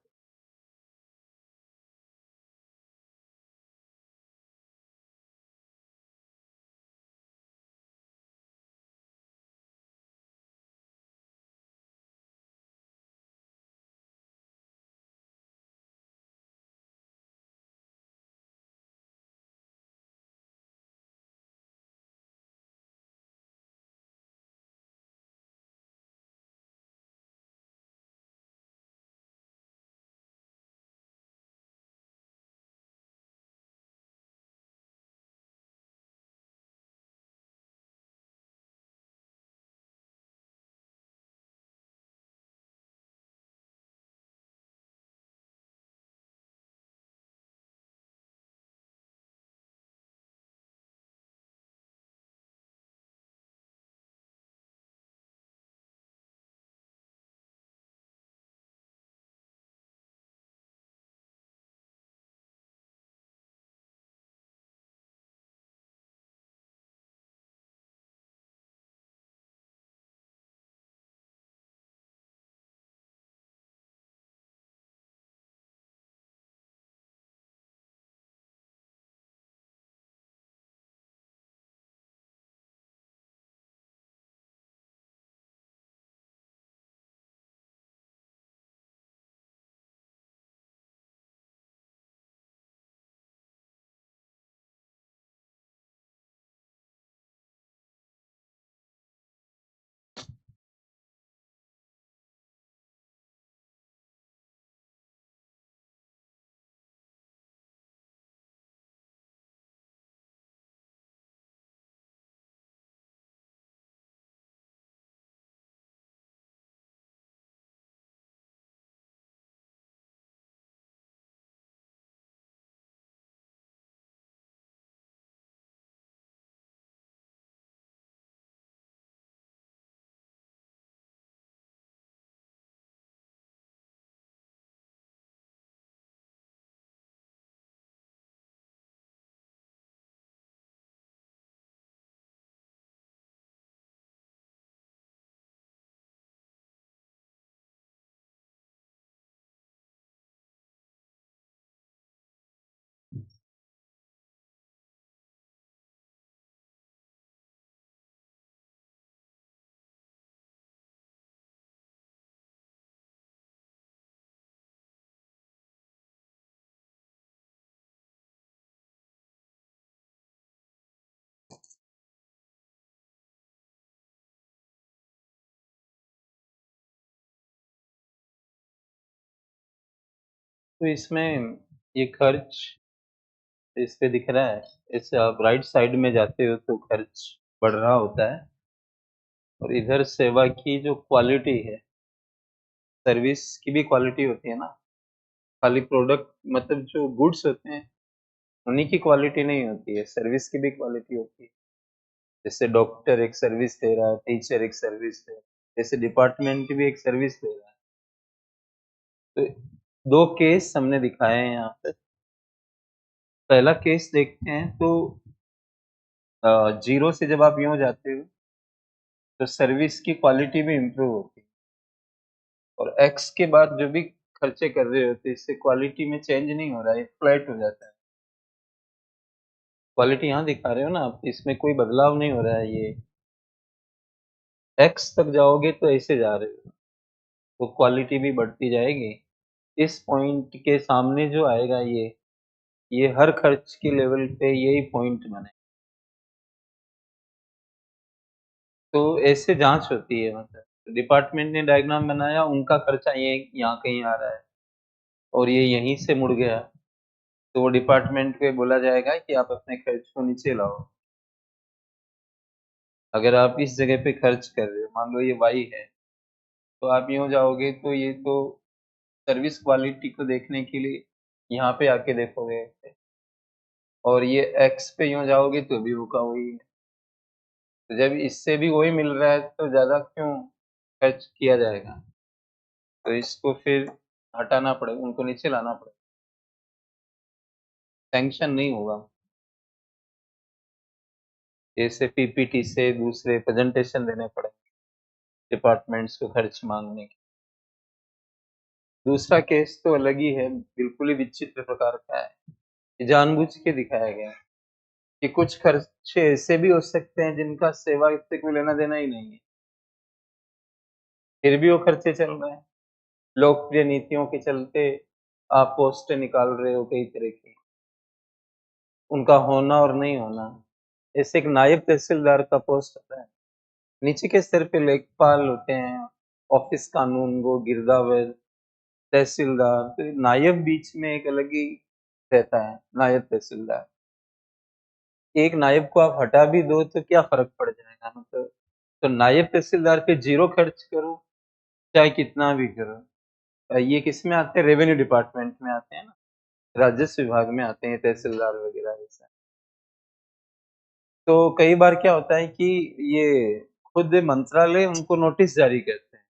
तो इसमें ये खर्च इस पे दिख रहा है, इससे आप राइट साइड में जाते हो तो खर्च बढ़ रहा होता है, और इधर सेवा की जो क्वालिटी है, सर्विस की भी क्वालिटी होती है ना, खाली प्रोडक्ट मतलब जो गुड्स होते हैं उन्हीं की क्वालिटी नहीं होती है, सर्विस की भी क्वालिटी होती है। जैसे डॉक्टर एक सर्विस दे रहा है, टीचर एक सर्विस दे रहा है, जैसे डिपार्टमेंट भी एक सर्विस दे रहा है। तो 2 केस हमने दिखाए हैं यहाँ पे। पहला केस देखते हैं तो 0 से जब आप यूँ जाते हो, तो सर्विस की क्वालिटी भी इम्प्रूव होती है और एक्स के बाद जो भी खर्चे कर रहे होते हैं, इससे क्वालिटी में चेंज नहीं हो रहा है, फ्लैट हो जाता है। क्वालिटी यहाँ दिखा रहे हो ना आप, इसमें कोई बदलाव नहीं हो रहा है ये। एक्स तक जाओगे तो ऐसे जा रहे हो, तो क्वालिटी भी बढ़ती जाएगी। इस पॉइंट के सामने जो आएगा ये हर खर्च के लेवल पे यही पॉइंट बने। तो ऐसे जाँच होती है मतलब डिपार्टमेंट ने डायग्राम बनाया, उनका खर्चा ये यहाँ कहीं आ रहा है और ये यहीं से मुड़ गया, तो वो डिपार्टमेंट को बोला जाएगा कि आप अपने खर्च को नीचे लाओ। अगर आप इस जगह पे खर्च कर रहे हो, मान लो ये वाई है, तो आप यूँ जाओगे तो ये तो सर्विस क्वालिटी को देखने के लिए यहाँ पे आके देखोगे और ये एक्स पे यूँ जाओगे तो भी वो का वही है। तो जब इससे भी वही मिल रहा है तो ज़्यादा क्यों खर्च किया जाएगा? तो इसको फिर हटाना पड़ेगा, उनको नीचे लाना पड़ेगा, सैंक्शन नहीं होगा। जैसे पीपीटी से दूसरे प्रेजेंटेशन देने पड़ेंगे डिपार्टमेंट्स को खर्च माँगने के। दूसरा केस तो अलग ही है, बिल्कुल ही विचित्र प्रकार का है। ये जानबूझ के दिखाया गया है कि कुछ खर्चे ऐसे भी हो सकते हैं जिनका सेवा से कोई लेना-देना ही नहीं है, फिर भी वो खर्चे चल रहे हैं। लोकप्रिय नीतियों के चलते आप पोस्टें निकाल रहे हो कई तरह की, उनका होना और नहीं होना। जैसे एक नायब तहसीलदार का पोस्ट होता है, नीचे के स्तर पे लेखपाल होते हैं, ऑफिस कानून वो गिरदावर, तहसीलदार, तो नायब बीच में एक अलग ही रहता है, नायब तहसीलदार। एक नायब को आप हटा भी दो तो क्या फ़र्क पड़ जाएगा मतलब, तो नायब तहसीलदार पे 0 खर्च करो, चाहे कितना भी करो। ये किसमें आते हैं? रेवेन्यू डिपार्टमेंट में आते हैं ना, राजस्व विभाग में आते हैं तहसीलदार वगैरह ऐसा। तो कई बार क्या होता है कि ये खुद मंत्रालय उनको नोटिस जारी करते हैं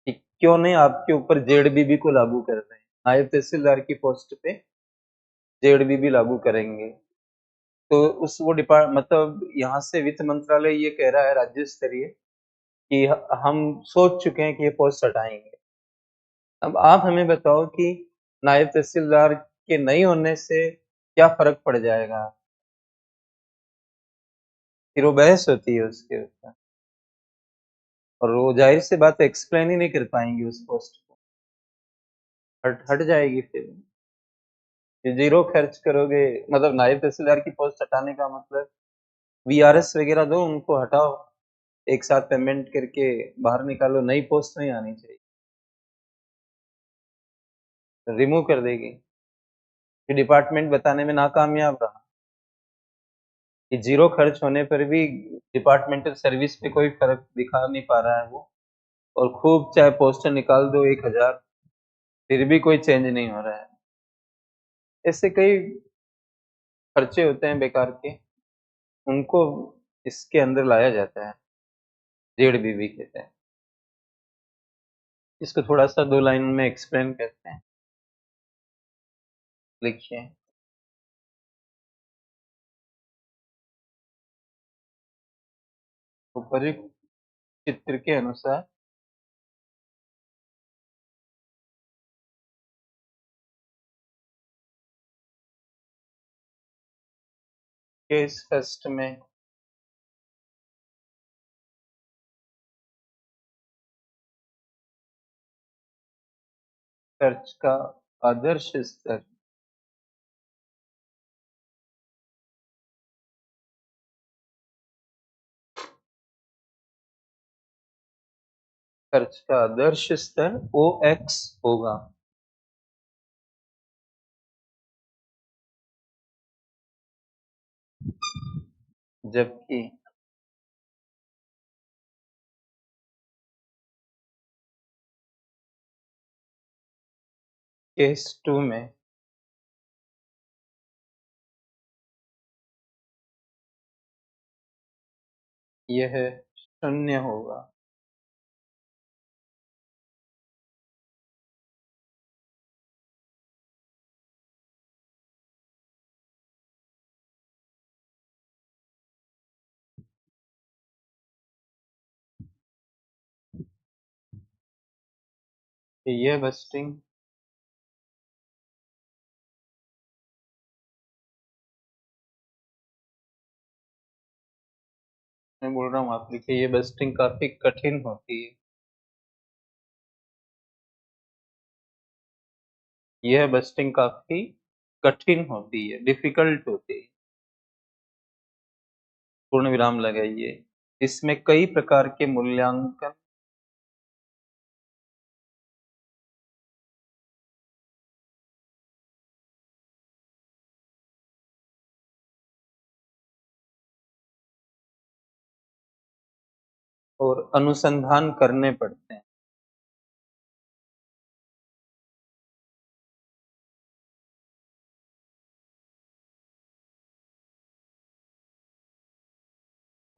कि क्यों नहीं आपके ऊपर जेडबीबी को लागू कर रहे हैं। नायब तहसीलदार की पोस्ट पे जेडबीबी लागू करेंगे। तो उस वो मतलब यहाँ से वित्त मंत्रालय ये कह रहा है राज्य स्तरीय कि हम सोच चुके हैं कि ये पोस्ट हटाएँगे। अब आप हमें बताओ कि नायब तहसीलदार के नहीं होने से क्या फ़र्क पड़ जाएगा? फिर वो बहस होती है उसके ऊपर और वो ज़ाहिर-सी बात है एक्सप्लेन ही नहीं कर पाएँगे उस पोस्ट को, हट हट जाएगी फिर। ये ज़ीरो खर्च करोगे मतलब नायब तहसीलदार की पोस्ट हटाने का मतलब वीआरएस वगैरह दो उनको हटाओ, एक साथ पेमेंट करके बाहर निकालो, नई पोस्ट नहीं आनी चाहिए, रिमूव कर देगी। फिर डिपार्टमेंट बताने में नाकामयाब रहा कि ज़ीरो खर्च होने पर भी डिपार्टमेंटल सर्विस पे कोई फ़र्क दिखा नहीं पा रहा है वो और खूब चाहे पोस्टर निकाल दो 1000 फिर भी कोई चेंज नहीं हो रहा है। ऐसे कई खर्चे होते हैं बेकार के, उनको इसके अंदर लाया जाता है, जेड-बीवी कहते हैं। इसको थोड़ा-सा 2 लाइन में एक्सप्लेन करते हैं। लिखिए, ऊपरी चित्र के अनुसार केस फर्स्ट में खर्च का आदर्श स्तर खर्च का आदर्श स्तर ओएक्स होगा। जबकि केस 2 में यह 0 होगा। यह बस्टिंग मैं बोल रहा हूँ आप लिखिए, ये बस्टिंग काफी कठिन होती है। यह बस्टिंग काफी कठिन होती है, डिफिकल्ट होती है। पूर्ण विराम लगाइए। इसमें कई प्रकार के मूल्यांकन और अनुसंधान करने पड़ते हैं।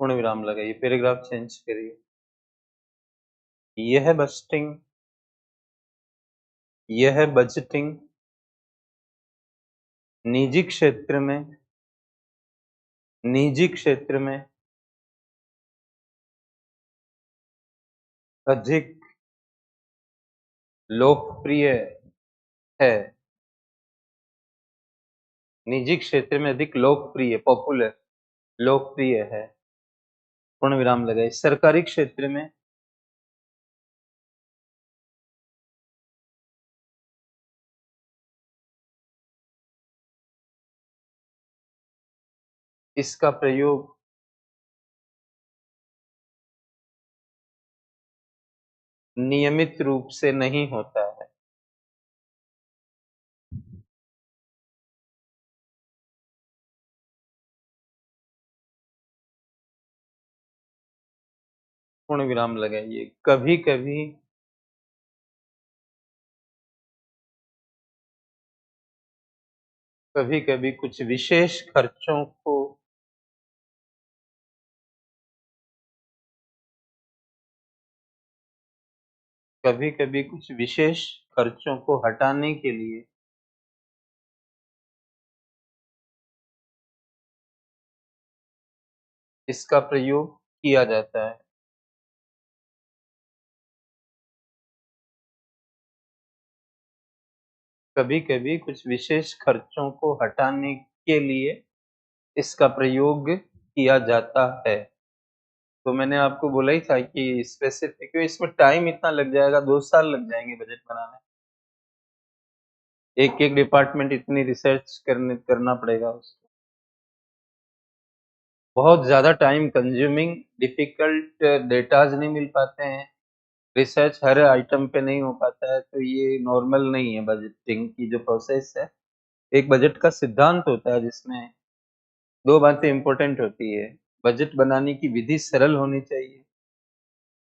पूर्ण विराम लगाइए, पैराग्राफ चेंज करिए। यह बस्टिंग, यह बजटिंग निजी क्षेत्र में अधिक लोकप्रिय है। निजी क्षेत्र में अधिक लोकप्रिय, पॉपुलर, लोकप्रिय है। पूर्ण विराम लगाइए। सरकारी क्षेत्र में इसका प्रयोग नियमित रूप से नहीं होता है। पूर्ण विराम लगाइए। कभी कभी कभी कभी कुछ विशेष खर्चों को कभी कभी कुछ विशेष खर्चों को हटाने के लिए इसका प्रयोग किया जाता है। कभी कभी कुछ विशेष खर्चों को हटाने के लिए इसका प्रयोग किया जाता है। तो मैंने आपको बोला ही था कि स्पेसिफिक, इसमें टाइम इतना लग जाएगा, 2 साल लग जाएंगे बजट बनाने। एक एक डिपार्टमेंट इतनी रिसर्च करना पड़ेगा उसको। बहुत ज्यादा टाइम कंज्यूमिंग, डिफिकल्ट डेटाज नहीं मिल पाते हैं, रिसर्च हर आइटम पे नहीं हो पाता है, तो ये नॉर्मल नहीं है बजटिंग की जो प्रोसेस है। एक बजट का सिद्धांत होता है जिसमें 2 बातें इंपॉर्टेंट होती है। बजट बनाने की विधि सरल होनी चाहिए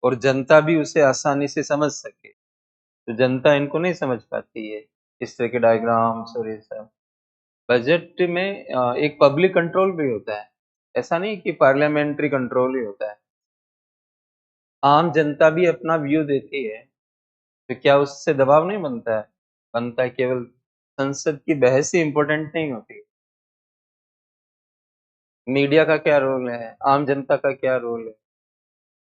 और जनता भी उसे आसानी से समझ सके। तो जनता इनको नहीं समझ पाती है, इस तरह के डायग्राम्स और ये सब। बजट में एक पब्लिक कंट्रोल भी होता है, ऐसा नहीं कि पार्लियामेंट्री कंट्रोल ही होता है। आम जनता भी अपना व्यू देती है, तो क्या उससे दबाव नहीं बनता है? बनता है। केवल संसद की बहस ही इम्पोर्टेंट नहीं होती। मीडिया का क्या रोल है, आम जनता का क्या रोल है,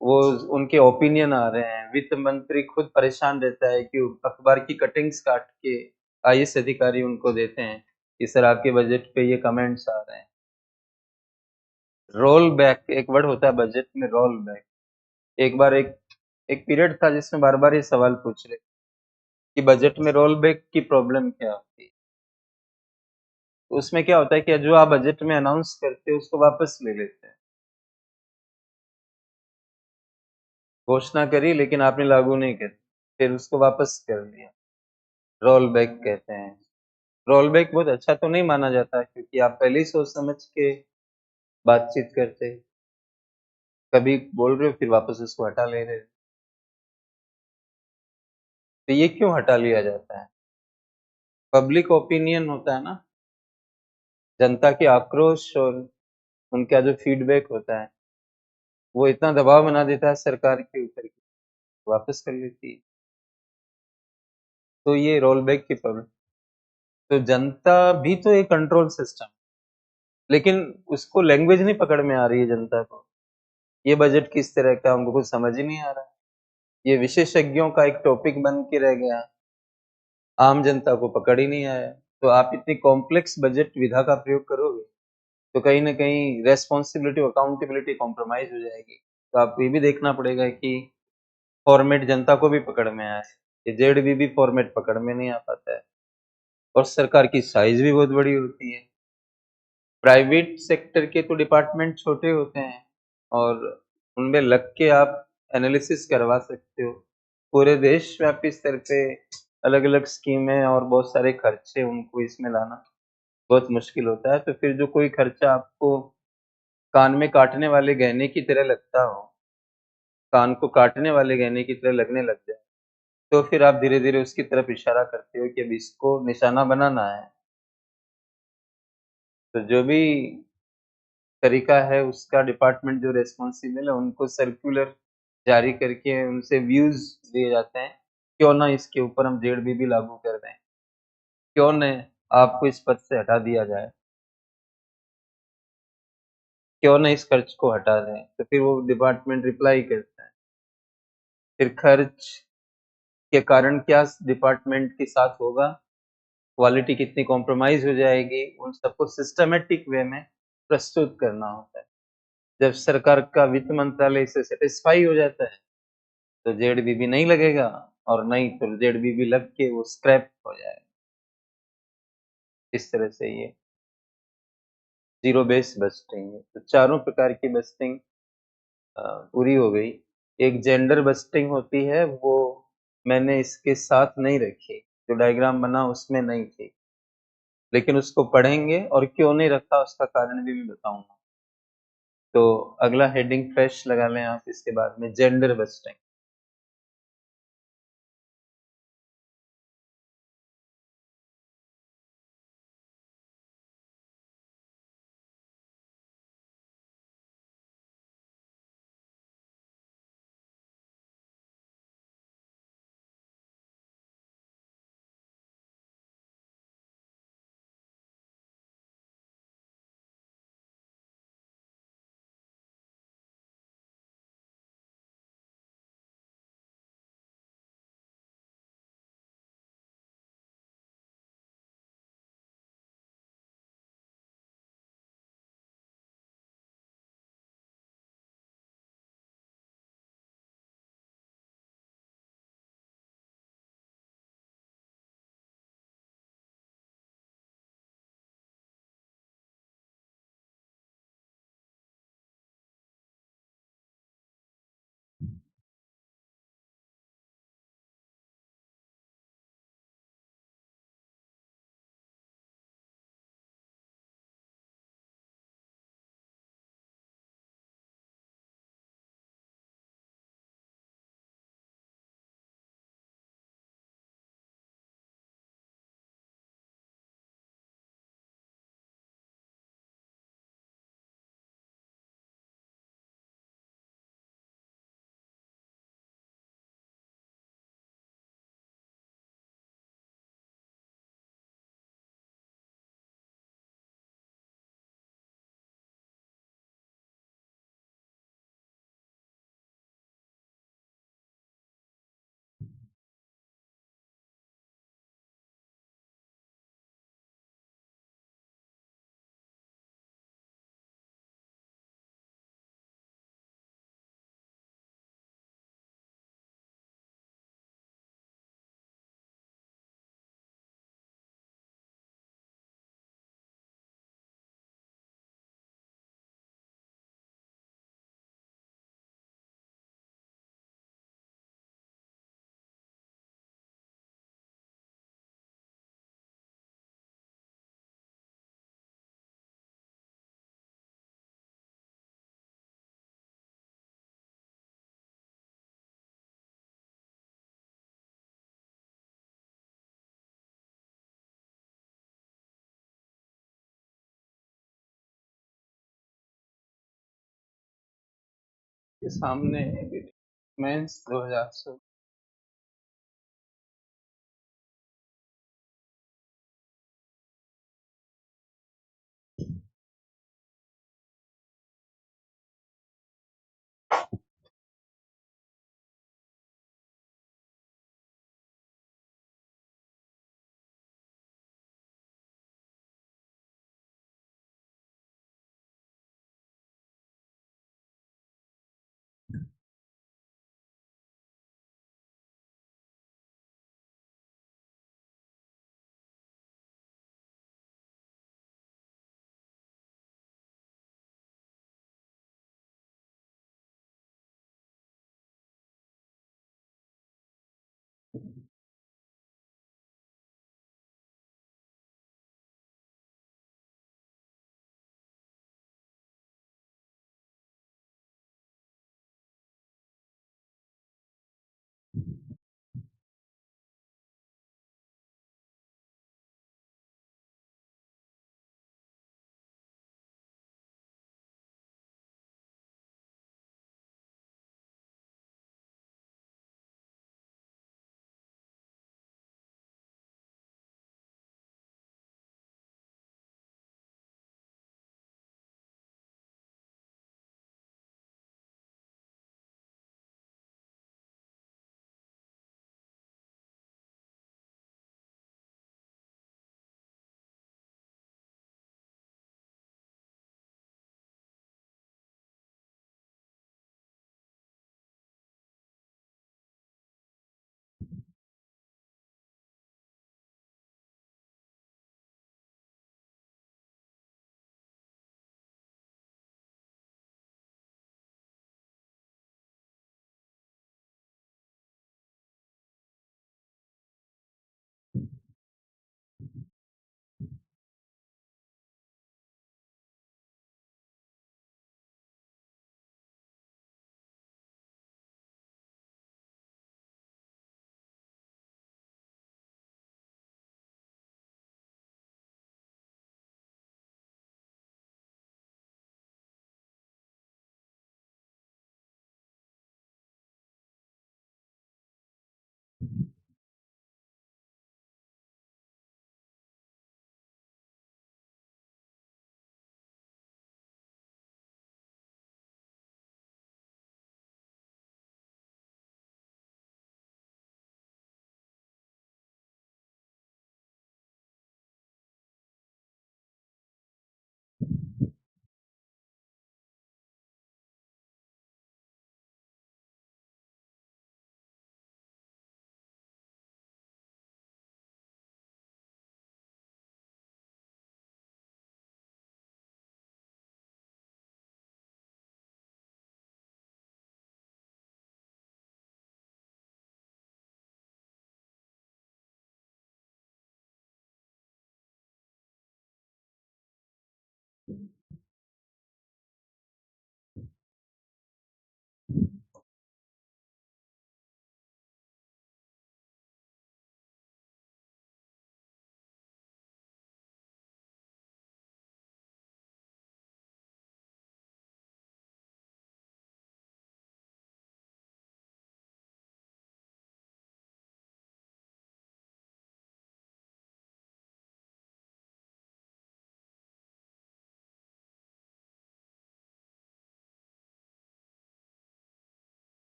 वो उनके ओपिनियन आ रहे हैं। वित्त मंत्री खुद परेशान रहता है कि अखबार की कटिंग्स काट के आईएएस अधिकारी उनको देते हैं कि सर आपके बजट पे ये कमेंट्स आ रहे हैं। रोल बैक एक वर्ड होता है बजट में, रोल बैक। एक बार एक पीरियड था जिसमें बार बार ये सवाल पूछ रहे कि बजट में रोल बैक की प्रॉब्लम क्या होती है। तो उसमें क्या होता है कि जो आप बजट में अनाउंस करते हो उसको वापस ले लेते हैं। घोषणा करी लेकिन आपने लागू नहीं करी, फिर उसको वापस कर लिया, रोल बैक कहते हैं। रोल बैक बहुत अच्छा तो नहीं माना जाता क्योंकि आप पहले ही सोच समझ के बातचीत करते, कभी बोल रहे हो फिर वापस उसको हटा ले रहे हो। तो ये क्यों हटा लिया जाता है? पब्लिक ओपिनियन होता है ना, जनता के आक्रोश और उनका जो फीडबैक होता है, वो इतना दबाव बना देता है सरकार के ऊपर कि वापस कर लेती है। तो ये रोल बैक की प्रॉब्लम। तो जनता भी तो एक कंट्रोल सिस्टम, लेकिन उसको लैंग्वेज नहीं पकड़ में आ रही है जनता को। ये बजट किस तरह का, उनको कुछ समझ ही नहीं आ रहा है। ये विशेषज्ञों का एक टॉपिक बन के रह गया, आम जनता को पकड़ ही नहीं आया। तो आप इतनी कॉम्प्लेक्स बजट विधा का प्रयोग करोगे, तो कहीं न कहीं रिस्पॉन्सिबिलिटी, अकाउंटेबिलिटी कॉम्प्रोमाइज़ हो जाएगी। तो आपको ये भी देखना पड़ेगा कि फॉर्मेट जनता को भी पकड़ में आए। ये जेडबीबी फॉर्मेट पकड़ में नहीं आ पाता है और सरकार की साइज़ भी बहुत बड़ी होती है। प्राइवेट सेक्टर के तो डिपार्टमेंट छोटे होते हैं और उनमें लग के आप एनालिसिस करवा सकते हो। पूरे देशव्यापी स्तर पे अलग-अलग स्कीमें और बहुत सारे खर्चे, उनको इसमें लाना बहुत मुश्किल होता है। तो फिर जो कोई खर्चा आपको कान में काटने वाले गहने की तरह लगता हो, कान को काटने वाले गहने की तरह लगने लग जाए, तो फिर आप धीरे-धीरे उसकी तरफ इशारा करते हो कि अब इसको निशाना बनाना है। तो जो भी तरीका है, उसका डिपार्टमेंट जो रिस्पॉन्सिबल है, उनको सर्कुलर जारी करके उनसे व्यूज़ लिए जाते हैं, क्यों ना इसके ऊपर हम जेड-बीबी लागू कर दें, क्यों न आपको इस पद से हटा दिया जाए, क्यों न इस खर्च को हटा दें। तो फिर वो डिपार्टमेंट रिप्लाई करता है। फिर खर्च के कारण क्या डिपार्टमेंट के साथ होगा, क्वालिटी कितनी कॉम्प्रोमाइज़ हो जाएगी, उन सबको सिस्टमैटिक वे में प्रस्तुत करना होता है। जब सरकार का वित्त मंत्रालय इससे सैटिस्फाई हो जाता है, तो जेड-बीबी नहीं लगेगा और नहीं तो जेड-बीबी लग के वो स्क्रैप हो जाएगा। इस तरह से ये ज़ीरो बेस बजटिंग है। तो चारों प्रकार की बजटिंग अ, पूरी हो गई। एक जेंडर बजटिंग होती है, वो मैंने इसके साथ नहीं रखी, जो डायग्राम बना उसमें नहीं थी। लेकिन उसको पढ़ेंगे और क्यों नहीं रखा उसका कारण भी मैं बताऊँगा। तो अगला हेडिंग फ्रेश लगा लें आप, इसके बाद में जेंडर बजटिंग। के सामने मेंस 2016।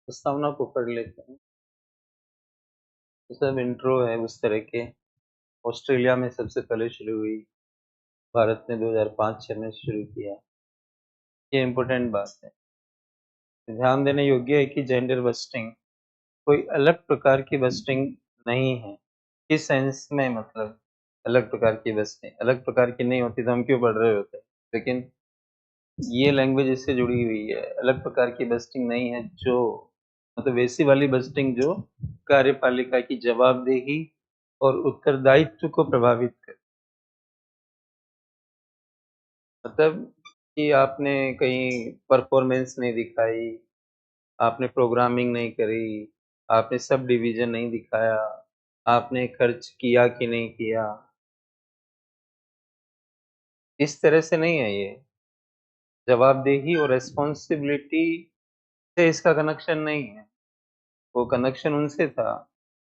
प्रस्तावना को पढ़ लेते हैं। सब इंट्रो है उस तरह के। ऑस्ट्रेलिया में सबसे पहले शुरू हुई, भारत ने 2005-6 में शुरू किया। ये इम्पोर्टेंट बात है। ध्यान देने योग्य है कि जेंडर बस्टिंग कोई अलग प्रकार की बस्टिंग नहीं है। किस सेंस में, मतलब अलग प्रकार की बस्टिंग अलग प्रकार की नहीं होती तो हम क्यों पढ़ रहे होते? लेकिन ये लैंग्वेज इससे जुड़ी हुई है। अलग प्रकार की बस्टिंग नहीं है, जो मतलब वैसी वाली बस्टिंग जो कार्यपालिका की जवाबदेही और उत्तरदायित्व को प्रभावित करे। मतलब कि आपने कहीं परफॉर्मेंस नहीं दिखाई, आपने प्रोग्रामिंग नहीं करी, आपने सब डिवीजन नहीं दिखाया, आपने खर्च किया कि नहीं किया, इस तरह से नहीं है ये। जवाबदेही और रिस्पॉन्सिबिलिटी से इसका कनेक्शन नहीं है। वो कनेक्शन उनसे था,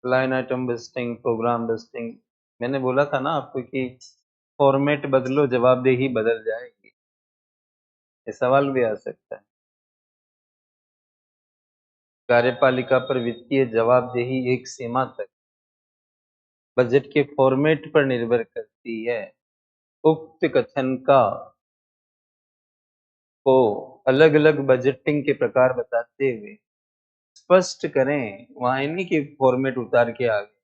line item busting, program busting. मैंने बोला था ना आपको कि फॉर्मेट बदलो, जवाबदेही बदल जाएगी। ये सवाल भी आ सकता है। कार्यपालिका पर वित्तीय जवाबदेही एक सीमा तक बजट के फॉर्मेट पर निर्भर करती है। उक्त कथन का को अलग-अलग बजटिंग के प्रकार बताते हुए स्पष्ट करें। वहाँ ये नहीं कि फॉर्मेट उतार के आ गए।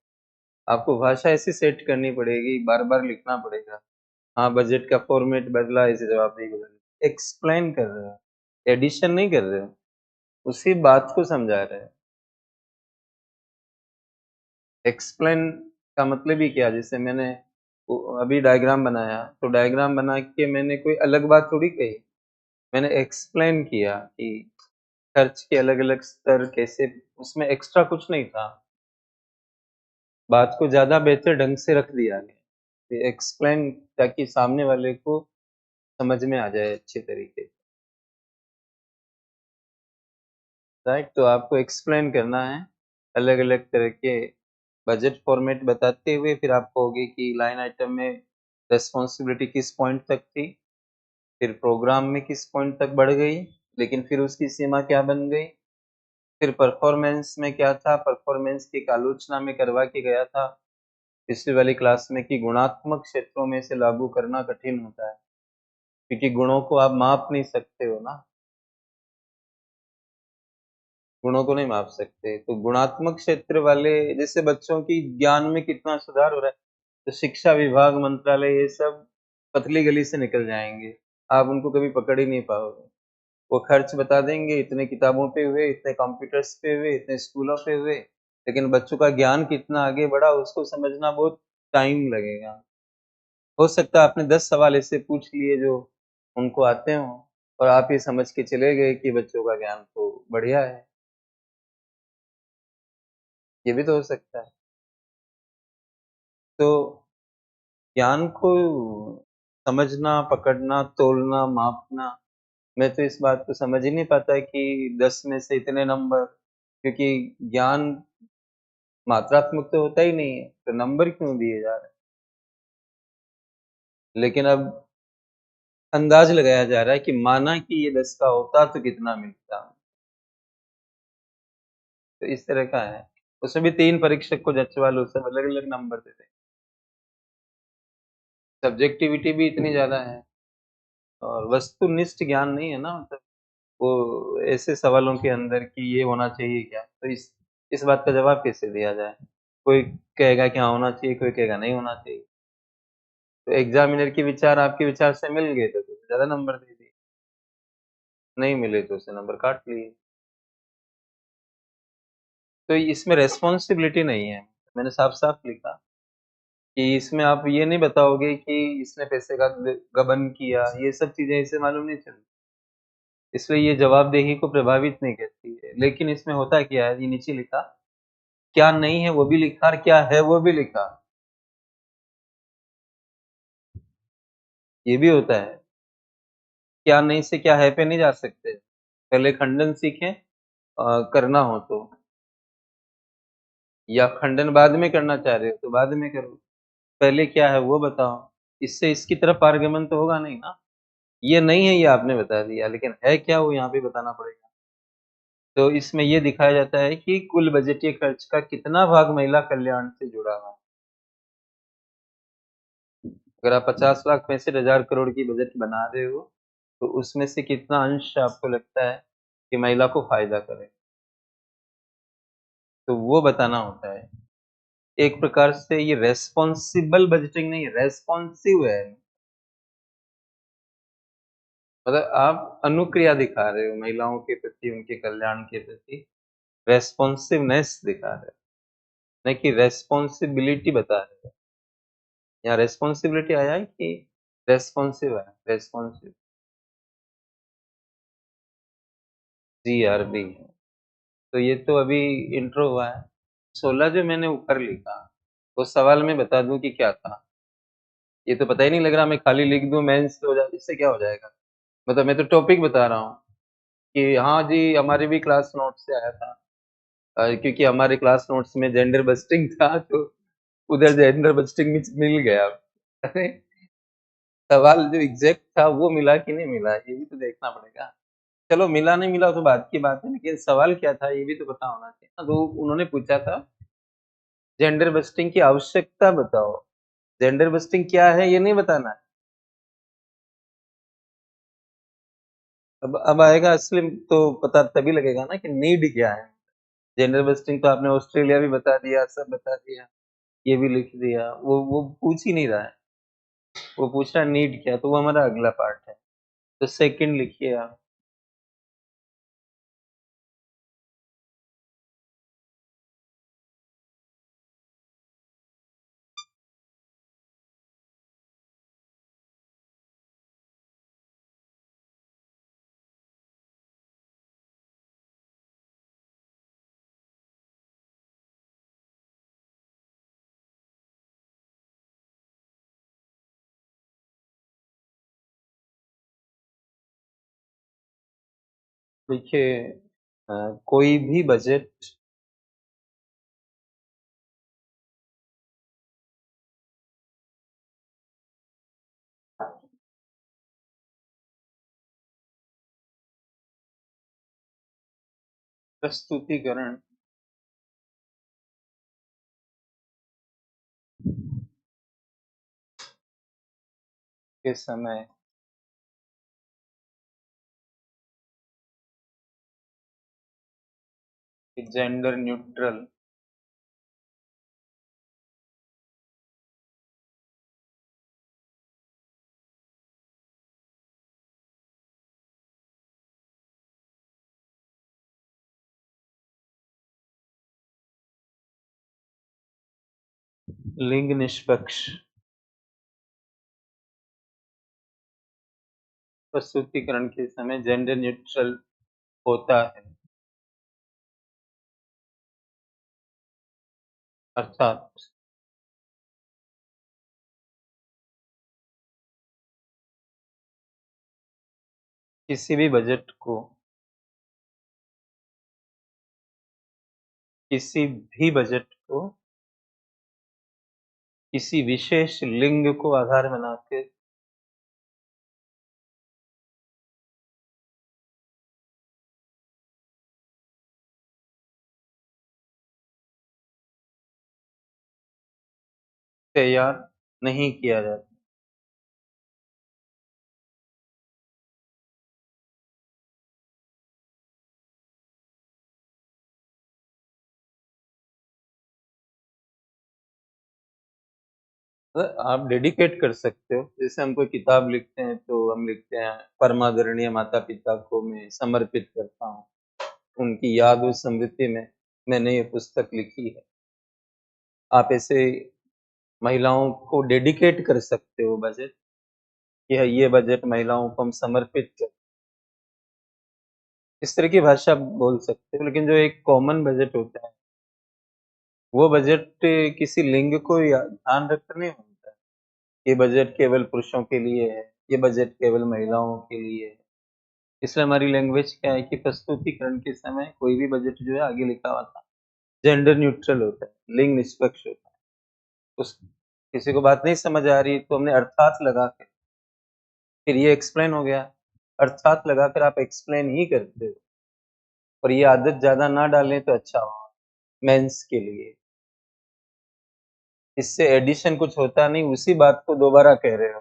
आपको भाषा ऐसी सेट करनी पड़ेगी, बार-बार लिखना पड़ेगा। हाँ, बजट का फॉर्मेट बदला, इसे जवाबदेही बदल। एक्सप्लेन कर रहे हो, एडिशन नहीं कर रहे हो, उसी बात को समझा रहे हैं। एक्सप्लेन का मतलब ही क्या? जैसे मैंने अभी डायग्राम बनाया, तो डायग्राम बना के मैंने कोई अलग बात थोड़ी कही। मैंने एक्सप्लेन किया कि खर्च के अलग-अलग स्तर कैसे, उसमें एक्स्ट्रा कुछ नहीं था। बात को ज़्यादा बेहतर ढंग से रख दिया गया। एक्सप्लेन, ताकि सामने वाले को समझ में आ जाए अच्छे तरीके से। राइट? तो आपको एक्सप्लेन करना है अलग-अलग तरह के बजट फॉर्मेट बताते हुए। फिर आप कहोगे कि लाइन आइटम में रिस्पॉन्सिबिलिटी किस पॉइंट तक थी, फिर प्रोग्राम में किस पॉइंट तक बढ़ गई, लेकिन फिर उसकी सीमा क्या बन गई, फिर परफॉर्मेंस में क्या था, परफॉर्मेंस की एक आलोचना में करवा के गया था पिछली वाली क्लास में कि गुणात्मक क्षेत्रों में इसे लागू करना कठिन होता है, क्योंकि गुणों को आप माप नहीं सकते हो ना, गुणों को नहीं माप सकते। तो गुणात्मक क्षेत्र वाले, जैसे बच्चों की ज्ञान में कितना सुधार हो रहा है, तो शिक्षा विभाग, मंत्रालय, ये सब पतली गली से निकल जाएँगे। आप उनको कभी पकड़ ही नहीं पाओगे। वो खर्च बता देंगे, इतने किताबों पे हुए, इतने कंप्यूटर्स पे हुए, इतने स्कूलों पे हुए, लेकिन बच्चों का ज्ञान कितना आगे बढ़ा, उसको समझना बहुत टाइम लगेगा। हो सकता है आपने 10 सवाल ऐसे पूछ लिए जो उनको आते हों, और आप ये समझ के चले गए कि बच्चों का ज्ञान तो बढ़िया है। ये भी तो हो सकता है। तो ज्ञान को समझना, पकड़ना, तोलना, मापना, मैं तो इस बात को समझ ही नहीं पाता कि 10 में से इतने नंबर, क्योंकि ज्ञान मात्रात्मक तो होता ही नहीं है, तो नंबर क्यों दिए जा रहे हैं? लेकिन अब अंदाज़ लगाया जा रहा है कि माना कि ये 10 का होता तो कितना मिलता? तो इस तरह का है। उसमें भी 3 परीक्षक को जचवा लो, सब अलग-अलग नंबर देते हैं। सब्जेक्टिविटी भी इतनी ज़्यादा है, और वस्तुनिष्ठ ज्ञान नहीं है ना, मतलब वो ऐसे सवालों के अंदर कि ये होना चाहिए क्या? तो इस बात का जवाब कैसे दिया जाए? कोई कहेगा कि हाँ होना चाहिए, कोई कहेगा नहीं होना चाहिए। तो एग्ज़ामिनर के विचार आपके विचार से मिल गए तो ज़्यादा नंबर दे दिए, नहीं मिले तो उसने नंबर काट लिए। तो इसमें रिस्पॉन्सिबिलिटी नहीं है। मैंने साफ-साफ लिखा कि इसमें आप ये नहीं बताओगे कि इसने पैसे का गबन किया, ये सब चीज़ें इससे मालूम नहीं चलती। इसलिए ये जवाबदेही को प्रभावित नहीं करती है। लेकिन इसमें होता क्या है, ये नीचे लिखा, क्या नहीं है वो भी लिखा और क्या है वो भी लिखा। ये भी होता है। क्या नहीं से क्या है पे नहीं जा सकते। पहले खंडन सीखें, करना हो तो, या खंडन बाद में करना चाह रहे हो तो बाद में करो। पहले क्या है वो बताओ। इससे इसकी तरफ पारगमन तो होगा नहीं ना। ये नहीं है, ये आपने बता दिया, लेकिन है क्या वो यहाँ पे बताना पड़ेगा। तो इसमें ये दिखाया जाता है कि कुल बजटीय खर्च का कितना भाग महिला कल्याण से जुड़ा हुआ है। अगर आप 50 लाख 65,000 करोड़ की बजट बना रहे हो, तो उसमें से कितना अंश आपको लगता है कि महिला को फायदा करे, तो वो बताना होता है। एक प्रकार से ये रेस्पॉन्सिबल बजटिंग नहीं है, रेस्पॉन्सिव है। मतलब आप अनुक्रिया दिखा रहे हो महिलाओं के प्रति, उनके कल्याण के प्रति रेस्पॉन्सिवनेस दिखा रहे हो, नहीं कि रेस्पॉन्सिबिलिटी बता रहे हो। यहाँ रेस्पॉन्सिबिलिटी आया है कि रेस्पॉन्सिव है, रेस्पॉन्सिव, GRB। तो ये तो अभी इंट्रो हुआ है। 16 जो मैंने ऊपर लिखा, वो सवाल में बता दूं कि क्या था। ये तो पता ही नहीं लग रहा, मैं खाली लिख दूं मेंस हो जाए, इससे क्या हो जाएगा। मतलब मैं तो टॉपिक बता रहा हूँ कि हाँ जी, हमारे भी क्लास नोट से आया था। क्योंकि हमारे क्लास नोट्स में जेंडर बस्टिंग था, तो उधर जेंडर बस्टिंग मिल गया। अरे सवाल जो एग्जैक्ट था वो मिला कि नहीं मिला, ये भी तो देखना पड़ेगा। चलो मिला नहीं मिला तो बात की बात है, लेकिन सवाल क्या था ये भी तो पता होना चाहिए ना। तो उन्होंने पूछा था जेंडर बस्टिंग की आवश्यकता बताओ। जेंडर बस्टिंग क्या है ये नहीं बताना है। अब आएगा असली, तो पता तभी लगेगा ना कि नीड क्या है। जेंडर बस्टिंग तो आपने ऑस्ट्रेलिया भी बता दिया, सब बता दिया, ये भी लिख दिया। वो पूछ ही नहीं रहा है, वो पूछ रहा है नीड क्या, तो वो हमारा अगला पार्ट है। तो सेकंड लिखिए आप। देखिए कोई भी बजट प्रस्तुतिकरण के समय जेंडर न्यूट्रल लिंग निष्पक्ष प्रस्तुतिकरण के समय जेंडर न्यूट्रल होता है, अर्थात किसी भी बजट को किसी भी बजट को किसी विशेष लिंग को आधार बनाकर तैयार नहीं किया जाता। आप डेडिकेट कर सकते हो, जैसे हम कोई किताब लिखते हैं तो हम लिखते हैं परमादरणीय माता पिता को मैं समर्पित करता हूँ, उनकी याद और स्मृति में मैंने ये पुस्तक लिखी है। आप ऐसे महिलाओं को डेडिकेट कर सकते हो बजट, कि ये बजट महिलाओं को हम समर्पित कर, इस तरह की भाषा आप बोल सकते हो। लेकिन जो एक कॉमन बजट होता है, वो बजट किसी लिंग को ध्यान रखकर नहीं होता है। ये बजट केवल पुरुषों के लिए है, ये बजट केवल महिलाओं के लिए है। इसलिए हमारी लैंग्वेज क्या है कि प्रस्तुतिकरण के समय कोई भी बजट जो है आगे लिखा हुआ था जेंडर न्यूट्रल होता है, लिंग निष्पक्ष होता है। उस किसी को बात नहीं समझ आ रही तो हमने अर्थात लगा के, फिर ये एक्सप्लेन हो गया। अर्थात लगाकर आप एक्सप्लेन ही करते हो, और ये आदत ज़्यादा ना डालें तो अच्छा होगा मेंस के लिए। इससे एडिशन कुछ होता नहीं, उसी बात को दोबारा कह रहे हो।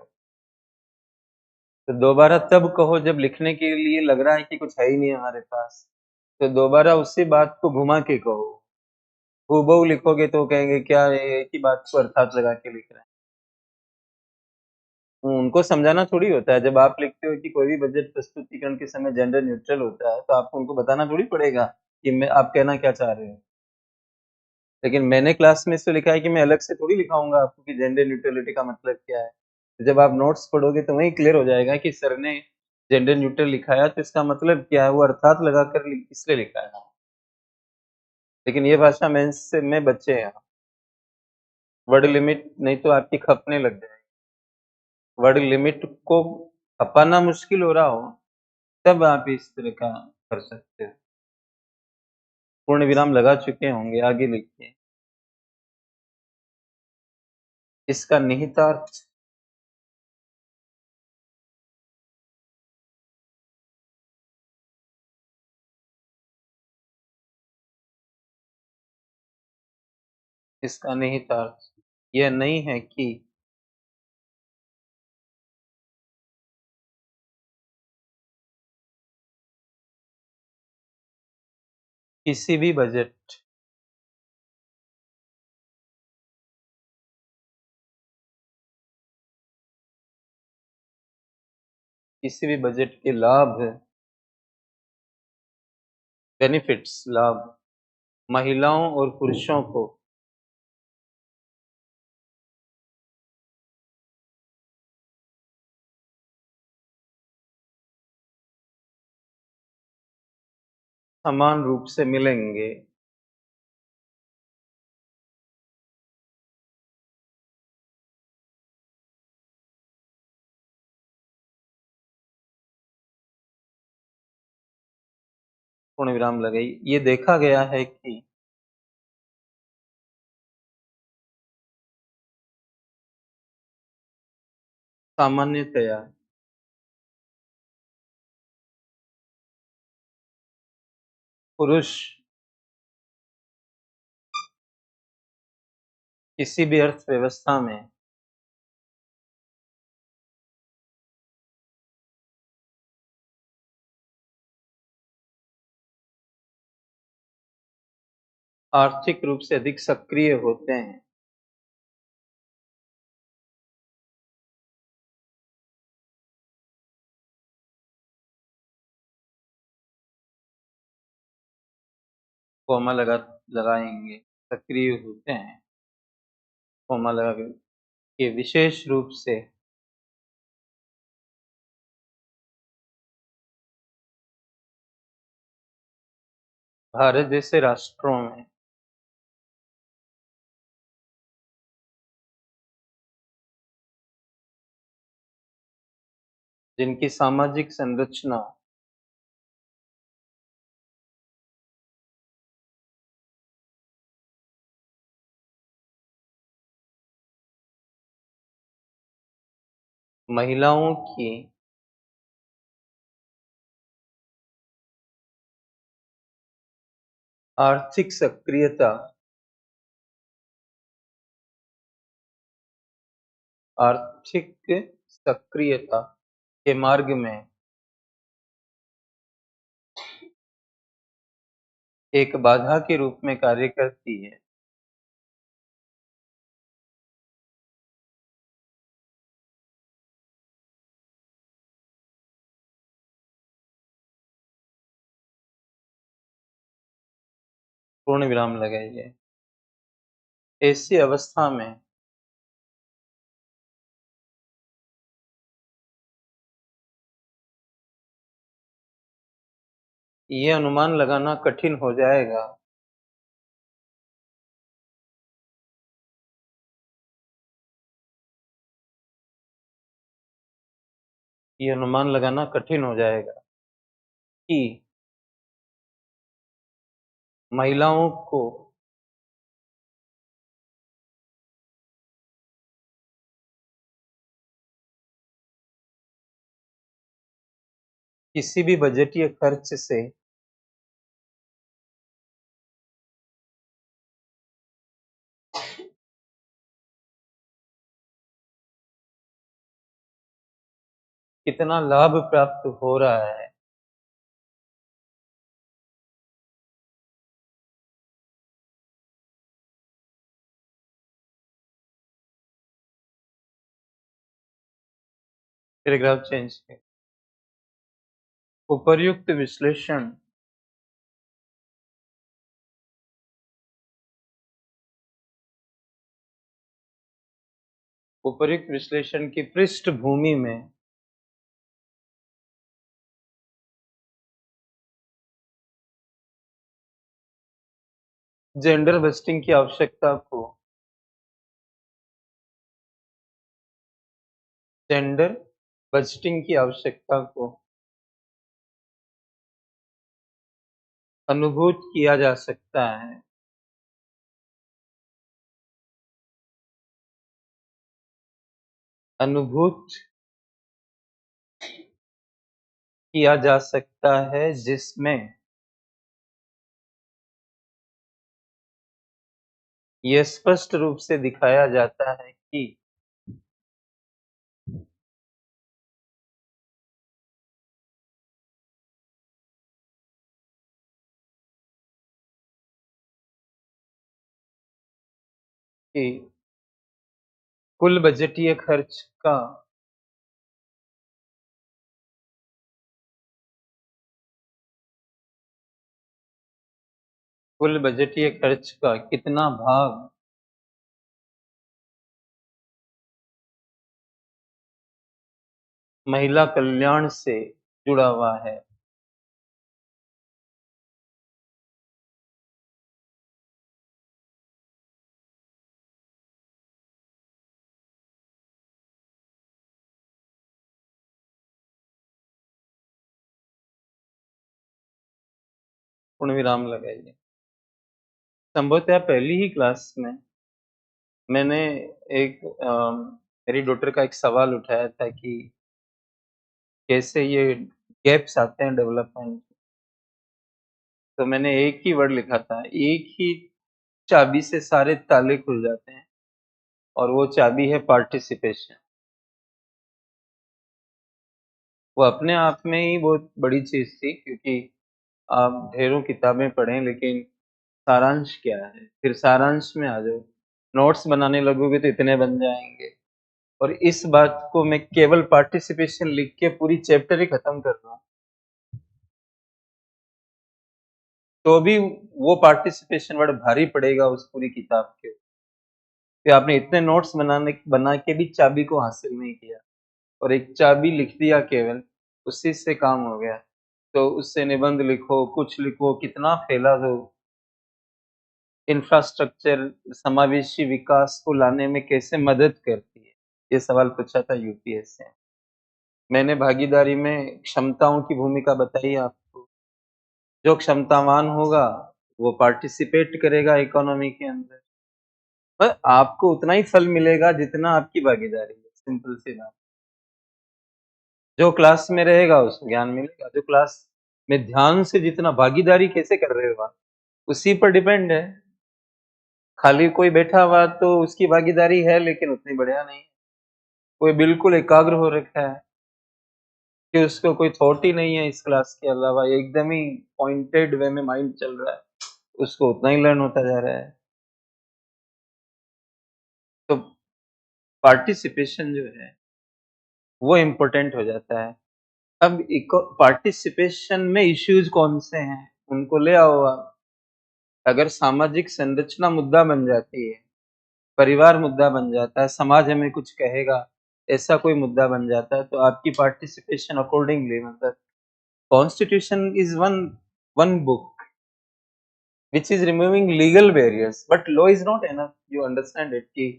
तो दोबारा तब कहो जब लिखने के लिए लग रहा है कि कुछ है ही नहीं हमारे पास, तो दोबारा उसी बात को घुमा के कहो। हूबहू लिखोगे तो कहेंगे क्या ये एक ही बात को अर्थात लगा के लिख रहे हैं। उनको समझाना थोड़ी होता है, जब आप लिखते हो कि कोई भी बजट प्रस्तुतिकरण के समय जेंडर न्यूट्रल होता है, तो आपको उनको बताना थोड़ी पड़ेगा कि मैं आप कहना क्या चाह रहे हो। लेकिन मैंने क्लास में इसलिए लिखा है कि मैं अलग से थोड़ी लिखाऊँगा आपको कि जेंडर न्यूट्रलिटी का मतलब क्या है। तो जब आप नोट्स पढ़ोगे तो वहीं क्लियर हो जाएगा कि सर ने जेंडर न्यूट्रल लिखा है तो इसका मतलब क्या है, वो अर्थात लगाकर इसलिए लिखा है। लेकिन ये भाषा मेंस में बच्चे हैं, वर्ड लिमिट नहीं तो आपकी खपने लग जाएगी। वर्ड लिमिट को खपाना मुश्किल हो रहा हो, तब आप इस तरह का कर सकते हो। पूर्ण विराम लगा चुके होंगे, आगे लिखिए। इसका निहितार्थ इसका निहितार्थ यह नहीं है कि किसी भी बजट किसी भी बजट के लाभ, बेनिफिट्स, लाभ महिलाओं और पुरुषों को समान रूप से मिलेंगे। पूर्ण विराम लगाइए। ये देखा गया है कि सामान्यतया पुरुष किसी भी अर्थव्यवस्था में आर्थिक रूप से अधिक सक्रिय होते हैं। कोमा लगाएंगे, सक्रिय होते हैं, कोमा लगा के विशेष रूप से भारत जैसे राष्ट्रों में जिनकी सामाजिक संरचना महिलाओं की आर्थिक सक्रियता आर्थिक सक्रियता के मार्ग में एक बाधा के रूप में कार्य करती है। पूर्ण विराम लगाइए। ऐसी अवस्था में ये अनुमान लगाना कठिन हो जाएगा ये अनुमान लगाना कठिन हो जाएगा कि महिलाओं को किसी भी बजटीय खर्च से कितना लाभ प्राप्त हो रहा है। पैराग्राफ चेंज किया। उपर्युक्त विश्लेषण उपर्युक्त विश्लेषण की पृष्ठभूमि में जेंडर बस्टिंग की आवश्यकता को जेंडर बस्टिंग की आवश्यकता को अनुभूत किया जा सकता है। अनुभूत किया जा सकता है जिसमें यह स्पष्ट रूप से दिखाया जाता है कि कुल बजटीय खर्च का कुल बजटीय खर्च का कितना भाग महिला कल्याण से जुड़ा हुआ है। पूर्ण विराम लगाइए। संभवतः पहली ही क्लास में मैंने एक मेरी डॉटर का एक सवाल उठाया था कि कैसे ये गैप्स आते हैं डेवलपमेंट। तो मैंने एक ही वर्ड लिखा था, एक ही चाबी से सारे ताले खुल जाते हैं और वो चाबी है पार्टिसिपेशन। वो अपने आप में ही बहुत बड़ी चीज थी, क्योंकि आप ढेरों किताबें पढ़ें लेकिन सारांश क्या है, फिर सारांश में आ जाओ। नोट्स बनाने लगोगे तो इतने बन जाएंगे, और इस बात को मैं केवल पार्टिसिपेशन लिख के पूरी चैप्टर ही खत्म कर रहा हूँ, तो भी वो पार्टिसिपेशन वर्ड भारी पड़ेगा उस पूरी किताब के। कि आपने इतने नोट्स बना के भी चाबी को हासिल नहीं किया, और एक चाबी लिख दिया केवल, उसी से काम हो गया। तो उससे निबंध लिखो, कुछ लिखो, कितना फैला दो। इंफ्रास्ट्रक्चर समावेशी विकास को लाने में कैसे मदद करती है, ये सवाल पूछा था यूपीएससी। मैंने भागीदारी में क्षमताओं की भूमिका बताई आपको। जो क्षमतावान होगा वो पार्टिसिपेट करेगा इकोनॉमी के अंदर, पर आपको उतना ही फल मिलेगा जितना आपकी भागीदारी है। सिंपल सी बात। जो क्लास में रहेगा उसको ज्ञान मिलेगा, जो क्लास में ध्यान से जितना भागीदारी कैसे कर रहे हो आप, उसी पर डिपेंड है। खाली कोई बैठा हुआ तो उसकी भागीदारी है लेकिन उतनी बढ़िया नहीं। कोई बिल्कुल एकाग्र हो रखा है कि उसको कोई थॉट ही नहीं है इस क्लास के अलावा, एकदम ही पॉइंटेड वे में माइंड चल रहा है, उसको उतना ही लर्न होता जा रहा है। तो पार्टिसिपेशन जो है वो इम्पोर्टेंट हो जाता है। अब पार्टिसिपेशन में इश्यूज कौन से हैं, उनको ले आओ आप। अगर सामाजिक संरचना मुद्दा बन जाती है, परिवार मुद्दा बन जाता है, समाज हमें कुछ कहेगा, ऐसा कोई मुद्दा बन जाता है, तो आपकी पार्टिसिपेशन अकॉर्डिंगली, मतलब constitution is one one book which is removing legal barriers, but law is not enough, you understand it, कि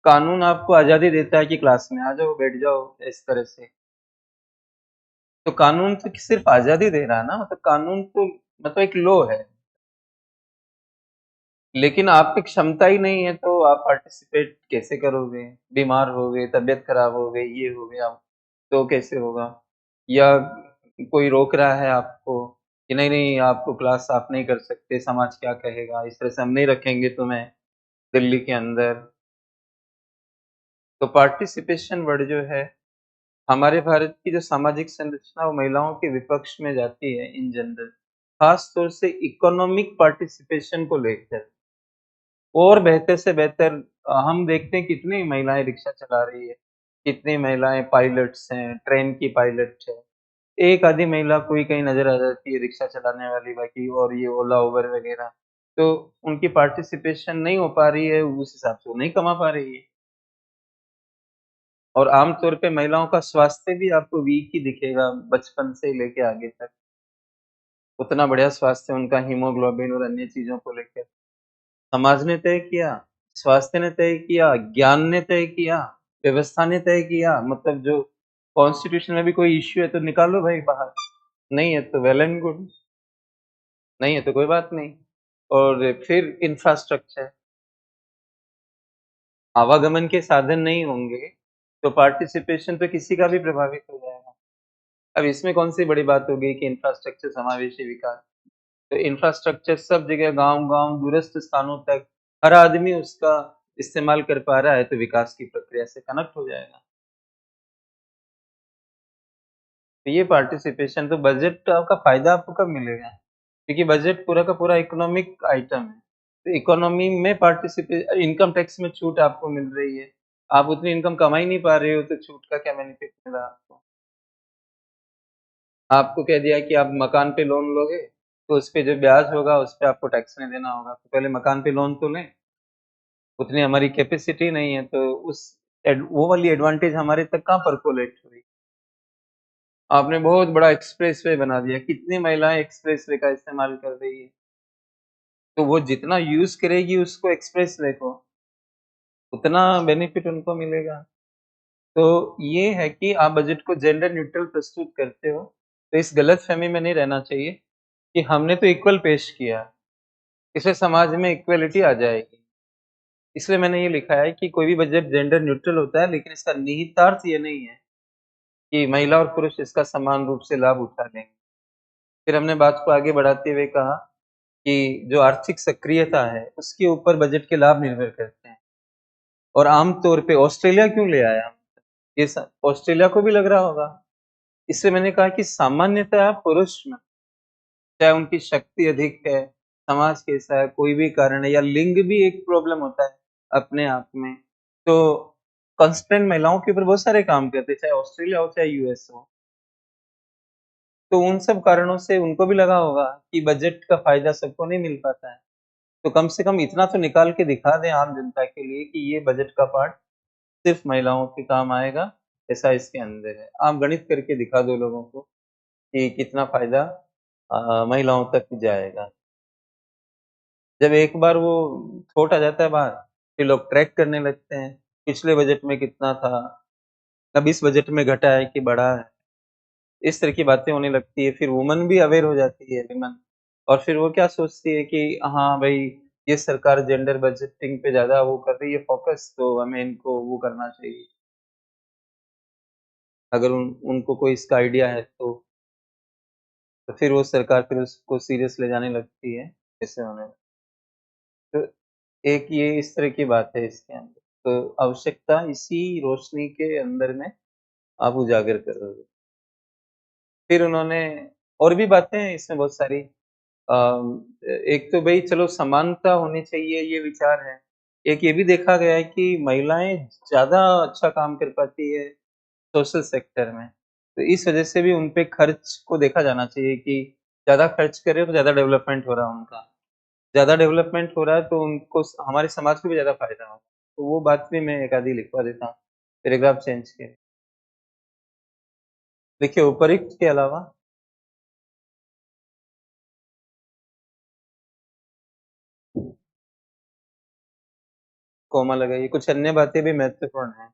कानून आपको आजादी देता है कि क्लास में आ जाओ, बैठ जाओ इस तरह से। तो कानून तो सिर्फ आजादी दे रहा है ना, मतलब कानून तो मतलब एक लॉ है, लेकिन आपकी क्षमता ही नहीं है तो आप पार्टिसिपेट कैसे करोगे? बीमार हो गए, तबीयत खराब हो गई, ये हो गया, तो कैसे होगा? या कोई रोक रहा है आपको कि नहीं नहीं आपको क्लास आप नहीं कर सकते, समाज क्या कहेगा, इस तरह से हम नहीं रखेंगे तुम्हें दिल्ली के अंदर। तो पार्टिसिपेशन वर्ड जो है हमारे भारत की जो सामाजिक संरचना वो महिलाओं के विपक्ष में जाती है इन जनरल, खास तौर से इकोनॉमिक पार्टिसिपेशन को लेकर। और बेहतर से बेहतर हम देखते हैं कितनी महिलाएं रिक्शा चला रही है, कितनी महिलाएं पायलट्स हैं, ट्रेन की पायलट है। एक आधी महिला कोई कहीं नजर आ जाती है रिक्शा चलाने वाली, बाकी और ये ओला उबर वगैरह, तो उनकी पार्टिसिपेशन नहीं हो पा रही है, उस हिसाब से वो नहीं कमा पा रही है। और आम तौर पे महिलाओं का स्वास्थ्य भी आपको वीक ही दिखेगा बचपन से लेके आगे तक। उतना बढ़िया स्वास्थ्य है उनका हीमोग्लोबिन और अन्य चीज़ों को लेके। समाज ने तय किया, स्वास्थ्य ने तय किया, ज्ञान ने तय किया, व्यवस्था ने तय किया, मतलब जो कॉन्स्टिट्यूशन में भी कोई इश्यू है तो निकालो भाई बाहर, नहीं है तो वेल एंड गुड, नहीं है तो कोई बात नहीं। और फिर इंफ्रास्ट्रक्चर, आवागमन के साधन नहीं होंगे, तो पार्टिसिपेशन तो किसी का भी प्रभावित हो जाएगा। अब इसमें कौन-सी बड़ी बात हो गई कि इंफ्रास्ट्रक्चर समावेशी विकास। तो इंफ्रास्ट्रक्चर सब जगह गाँव-गाँव दूरस्थ स्थानों तक हर आदमी उसका इस्तेमाल कर पा रहा है तो विकास की प्रक्रिया से कनेक्ट हो जाएगा। तो ये पार्टिसिपेशन, तो बजट का फ़ायदा आपको कब मिलेगा? क्योंकि बजट पूरा का पूरा इकोनॉमिक आइटम है। तो इकोनॉमी में इनकम टैक्स में छूट आपको मिल रही है। आप उतनी इनकम कमा ही नहीं पा रहे हो तो छूट का क्या बेनिफिट मिला आपको? आपको कह दिया कि आप मकान पे लोन लोगे, तो उसपे जो ब्याज होगा उसपे आपको टैक्स नहीं देना होगा। तो पहले मकान पे लोन तो लें, उतनी हमारी कैपेसिटी नहीं है तो उस वो वाली एडवांटेज हमारे तक कहाँ परकोलेट हुई। आपने बहुत बड़ा एक्सप्रेसवे बना दिया, कितनी महिलाएं एक्सप्रेसवे का इस्तेमाल कर रही है, तो वो जितना यूज करेगी उसको एक्सप्रेसवे को, उतना बेनिफिट उनको मिलेगा। तो ये है कि आप बजट को जेंडर न्यूट्रल प्रस्तुत करते हो, तो इस गलतफहमी में नहीं रहना चाहिए कि हमने तो इक्वल पेश किया, इससे समाज में इक्वलिटी आ जाएगी। इसलिए मैंने ये लिखा है कि कोई भी बजट जेंडर न्यूट्रल होता है, लेकिन इसका निहितार्थ ये नहीं है कि महिला और पुरुष इसका समान रूप से लाभ उठा लेंगे। फिर हमने बात को आगे बढ़ाते हुए कहा कि जो आर्थिक सक्रियता है, उसके ऊपर बजट के लाभ निर्भर करते हैं। और आम तौर पे ऑस्ट्रेलिया क्यों ले आया? ये ऑस्ट्रेलिया को भी लग रहा होगा। इससे मैंने कहा कि सामान्यतः पुरुष में, चाहे उनकी शक्ति अधिक है, समाज कैसा है, कोई भी कारण है, या लिंग भी एक प्रॉब्लम होता है अपने आप में। तो कंस्ट्रेंट महिलाओं के ऊपर बहुत सारे काम करते हैं, चाहे ऑस्ट्रेलिया हो चाहे यूएस हो। तो उन सब कारणों से उनको भी लगा होगा कि बजट का फायदा सबको नहीं मिल पाता है। तो कम से कम इतना तो निकाल के दिखा दें आम जनता के लिए कि ये बजट का पार्ट सिर्फ महिलाओं के काम आएगा, ऐसा इसके अंदर है। आप गणित करके दिखा दो लोगों को कि कितना फ़ायदा महिलाओं तक जाएगा। जब एक बार वो थॉट आ जाता है बाहर, फिर लोग ट्रैक करने लगते हैं, पिछले बजट में कितना था, अब इस बजट में घटा है कि बढ़ा है। इस तरह की बातें होने लगती है, फिर वुमन भी अवेयर हो जाती है विमन, और फिर वो क्या सोचती है कि हाँ भाई, ये सरकार जेंडर बजटिंग पे ज़्यादा वो कर रही है फ़ोकस, तो हमें इनको वो करना चाहिए। अगर उनको कोई इसका आइडिया है तो फिर वो सरकार फिर उसको सीरियस ले जाने लगती है, ऐसे होने लगता है। तो एक ये इस तरह की बात है इसके अंदर। तो आवश्यकता इसी रोशनी के अंदर में आप उजागर करोगे। फिर उन्होंने और भी बातें हैं इसमें बहुत सारी। एक तो भई चलो समानता होनी चाहिए, ये विचार है। एक ये भी देखा गया है कि महिलाएँ ज़्यादा अच्छा काम कर पाती है सोशल सेक्टर में। तो इस वजह से भी उन पे खर्च को देखा जाना चाहिए कि ज़्यादा खर्च करें तो ज़्यादा डेवलपमेंट हो रहा है उनका। ज़्यादा डेवलपमेंट हो रहा है तो उनको हमारे समाज को भी ज़्यादा फ़ायदा होगा। तो वो बात भी मैं एक आधी लिखवा देता हूँ, पैराग्राफ चेंज के। देखिए उपरोक्त के अलावा कॉमा लगाइए, कुछ अन्य बातें भी महत्वपूर्ण हैं।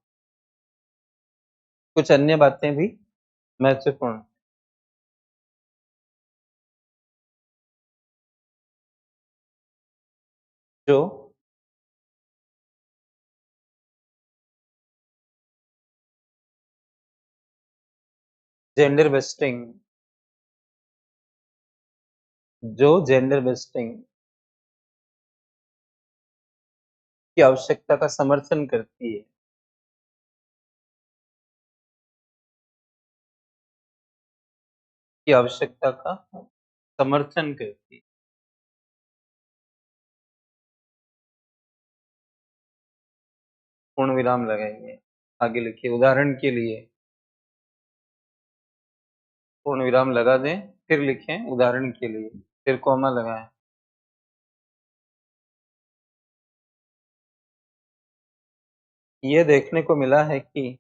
कुछ अन्य बातें भी महत्वपूर्ण, जो जेंडर वेस्टिंग जेंडर वेस्टिंग की आवश्यकता का समर्थन करती है। की आवश्यकता का समर्थन करती है। पूर्ण विराम लगाइए, आगे लिखिए उदाहरण के लिए, पूर्ण विराम लगा दें, फिर लिखें उदाहरण के लिए, फिर कॉमा लगाएं। ये देखने को मिला है कि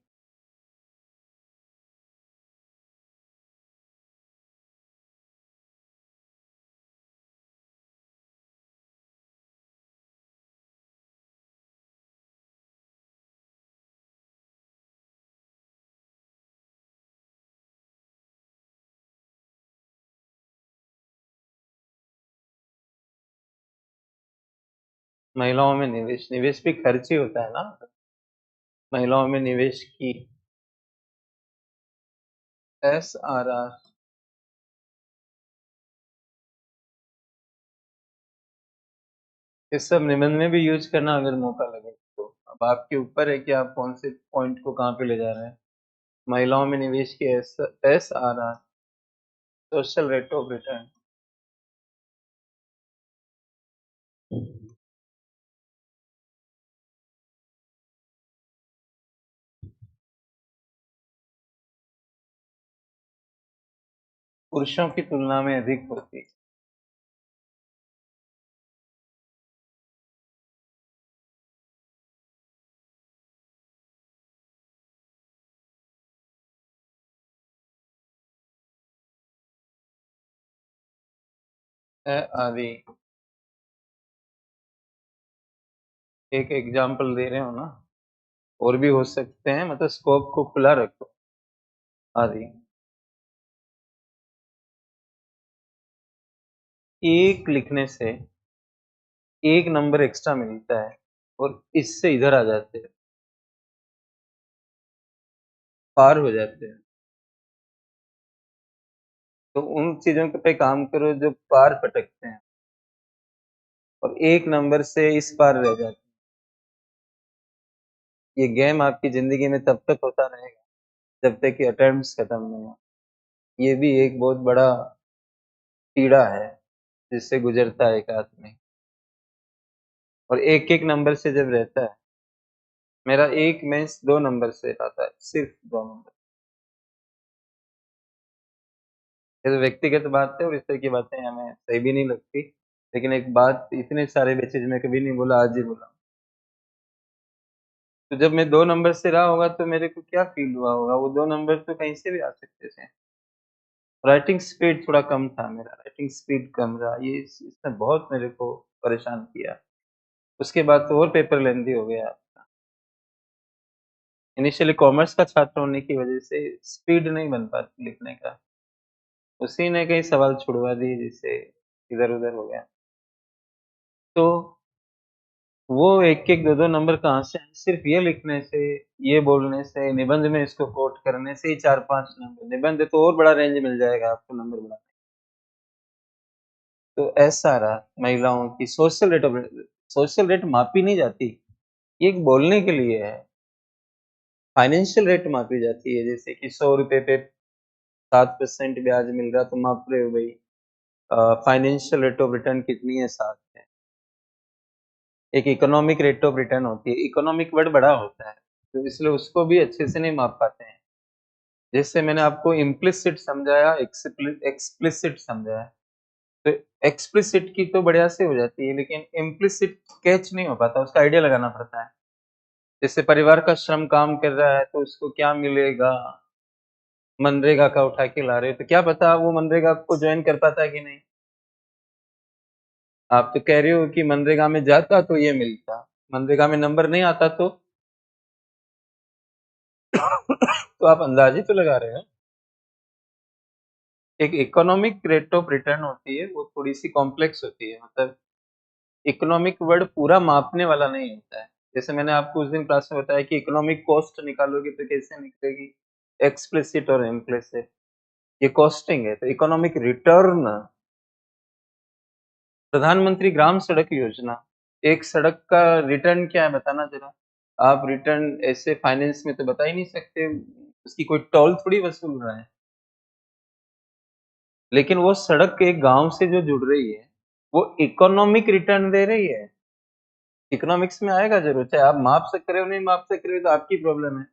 महिलाओं में निवेश, निवेश भी खर्च ही होता है ना, महिलाओं में निवेश की SRR, ये सब निबंध में भी यूज करना अगर मौका लगे तो। अब आपके ऊपर है कि आप कौन से पॉइंट को कहाँ पे ले जा रहे हैं। महिलाओं में निवेश की SRR, social rate of return. पुरुषों की तुलना में अधिक होती है आदि। एक एग्जाम्पल दे रहे हो ना, और भी हो सकते हैं, मतलब स्कोप को खुला रखो आदि। एक लिखने से एक नंबर एक्स्ट्रा मिलता है और इससे इधर आ जाते हैं, पार हो जाते हैं। तो उन चीजों पे काम करो जो पार पटकते हैं और एक नंबर से इस पार रह जाते हैं। ये गेम आपकी जिंदगी में तब तक होता रहेगा जब तक कि अटेम्प्ट्स खत्म नहीं हो। ये भी एक बहुत बड़ा पीड़ा है जिससे गुजरता है एक आदमी। और एक एक नंबर से जब रहता है, मेरा एक मैच 2 नंबर से आता है, सिर्फ 2 नंबर। ये तो व्यक्तिगत बात है और इस तरह की बातें हमें सही भी नहीं लगती, लेकिन एक बात इतने सारे मैसेज में कभी नहीं बोला, आज ही बोला। तो जब मैं 2 नंबर से रहा होगा तो मेरे को क्या फील हुआ होगा, वो 2 नंबर तो कहीं से भी आ सकते थे। राइटिंग स्पीड थोड़ा कम था मेरा, राइटिंग स्पीड कम रहा, ये इसने बहुत मेरे को परेशान किया। उसके बाद तो और पेपर लेंदी हो गया। इनिशियली कॉमर्स का छात्र होने की वजह से स्पीड नहीं बन पाती लिखने का, उसी ने कई सवाल छुड़वा दिए जिससे इधर-उधर हो गया। तो वो एक-एक, 2-2 नंबर कहाँ से आए? सिर्फ़ ये लिखने से, ये बोलने से, निबंध में इसको कोट करने से ही 4-5 नंबर, निबंध है तो और बड़ा रेंज मिल जाएगा आपको नंबर बढ़ाने। तो ऐसा रहा महिलाओं की सोशल रेट मापी नहीं जाती, ये एक बोलने के लिए है। फाइनेंशियल रेट मापी जाती है, जैसे कि ₹100 पे 7% ब्याज मिल रहा तो माप रहे हो भई। फाइनेंशियल रेट ऑफ रिटर्न कितनी है, 7 है। एक इकोनॉमिक रेट ऑफ रिटर्न होती है, इकोनॉमिक वर्ड बड़ा होता है, तो इसलिए उसको भी अच्छे से नहीं माप पाते हैं। जैसे मैंने आपको इम्प्लिसिट समझाया, एक्सप्लिसिट समझाया। तो एक्सप्लिसिट की तो बढ़िया से हो जाती है, लेकिन इम्प्लिसिट कैच नहीं हो पाता, उसका आइडिया लगाना पड़ता है। जैसे परिवार का श्रम काम कर रहा है तो उसको क्या मिलेगा, मनरेगा का उठा के ला रहे हो तो क्या पता वो मनरेगा को ज्वाइन कर पाता है कि नहीं। आप तो कह रहे हो कि मनरेगा में जाता तो ये मिलता, मनरेगा में नंबर नहीं आता तो तो आप अंदाज ही तो लगा रहे हो। एक इकोनॉमिक रेट ऑफ रिटर्न होती है, वो थोड़ी-सी कॉम्प्लेक्स होती है, मतलब इकोनॉमिक वर्ड पूरा मापने वाला नहीं होता है। जैसे मैंने आपको उस दिन क्लास में बताया कि इकोनॉमिक कॉस्ट निकालोगे तो कैसे निकलेगी, एक्सप्लिसिट और इम्प्लिसिट, ये कॉस्टिंग है। तो इकोनॉमिक रिटर्न, प्रधानमंत्री ग्राम सड़क योजना, एक सड़क का रिटर्न क्या है बताना ज़रा? आप रिटर्न ऐसे फाइनेंस में तो बता ही नहीं सकते, उसकी कोई टोल थोड़ी वसूल रहा है। लेकिन वो सड़क एक गाँव से जो जुड़ रही है, वो इकोनॉमिक रिटर्न दे रही है। इकोनॉमिक्स में आएगा ज़रूर, चाहे आप माप सक रहे हो, नहीं माप सक रहे हो तो आपकी प्रॉब्लम है।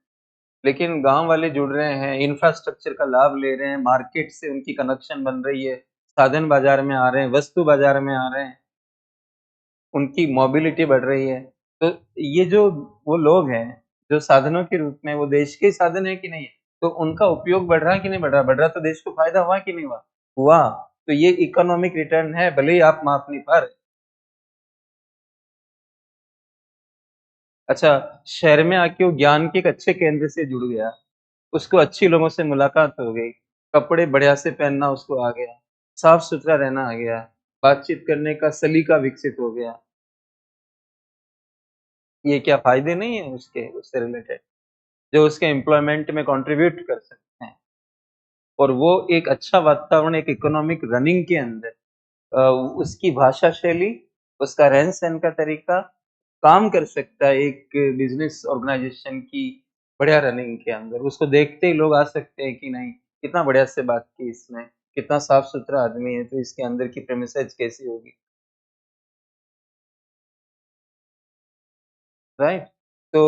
लेकिन गाँव वाले जुड़ रहे हैं, इंफ्रास्ट्रक्चर का लाभ ले रहे हैं, मार्केट से उनकी कनेक्शन बन रही है, साधन बाज़ार में आ रहे हैं, वस्तु बाज़ार में आ रहे हैं, उनकी मोबिलिटी बढ़ रही है। तो ये जो वो लोग हैं, जो साधनों के रूप में वो देश के साधन है कि नहीं है? तो उनका उपयोग बढ़ रहा है कि नहीं बढ़ रहा? बढ़ रहा तो देश को फ़ायदा हुआ कि नहीं हुआ? हुआ। तो ये इकोनॉमिक रिटर्न है, भले ही आप माप नहीं पा रहे। अच्छा, शहर में आके वो ज्ञान के एक अच्छे केंद्र से जुड़ गया, उसको अच्छी लोगों से मुलाकात हो गई, कपड़े बढ़िया से पहनना उसको आ गया, साफ-सुथरा रहना आ गया, बातचीत करने का सलीका विकसित हो गया। ये क्या फ़ायदे नहीं है उसके उससे रिलेटेड, जो उसके एम्प्लॉयमेंट में कंट्रीब्यूट कर सकते हैं? और वो एक अच्छा वातावरण एक इकोनॉमिक रनिंग के अंदर अ, उसकी भाषा शैली, उसका रहन-सहन का तरीका काम कर सकता है एक बिज़नेस ऑर्गेनाइज़ेशन की बढ़िया रनिंग के अंदर। उसको देखते ही लोग आ सकते हैं कि नहीं, कितना बढ़िया से बात की इसने, कितना साफ-सुथरा आदमी है, तो इसके अंदर की प्रेमिसेस कैसी होगी, राइट? तो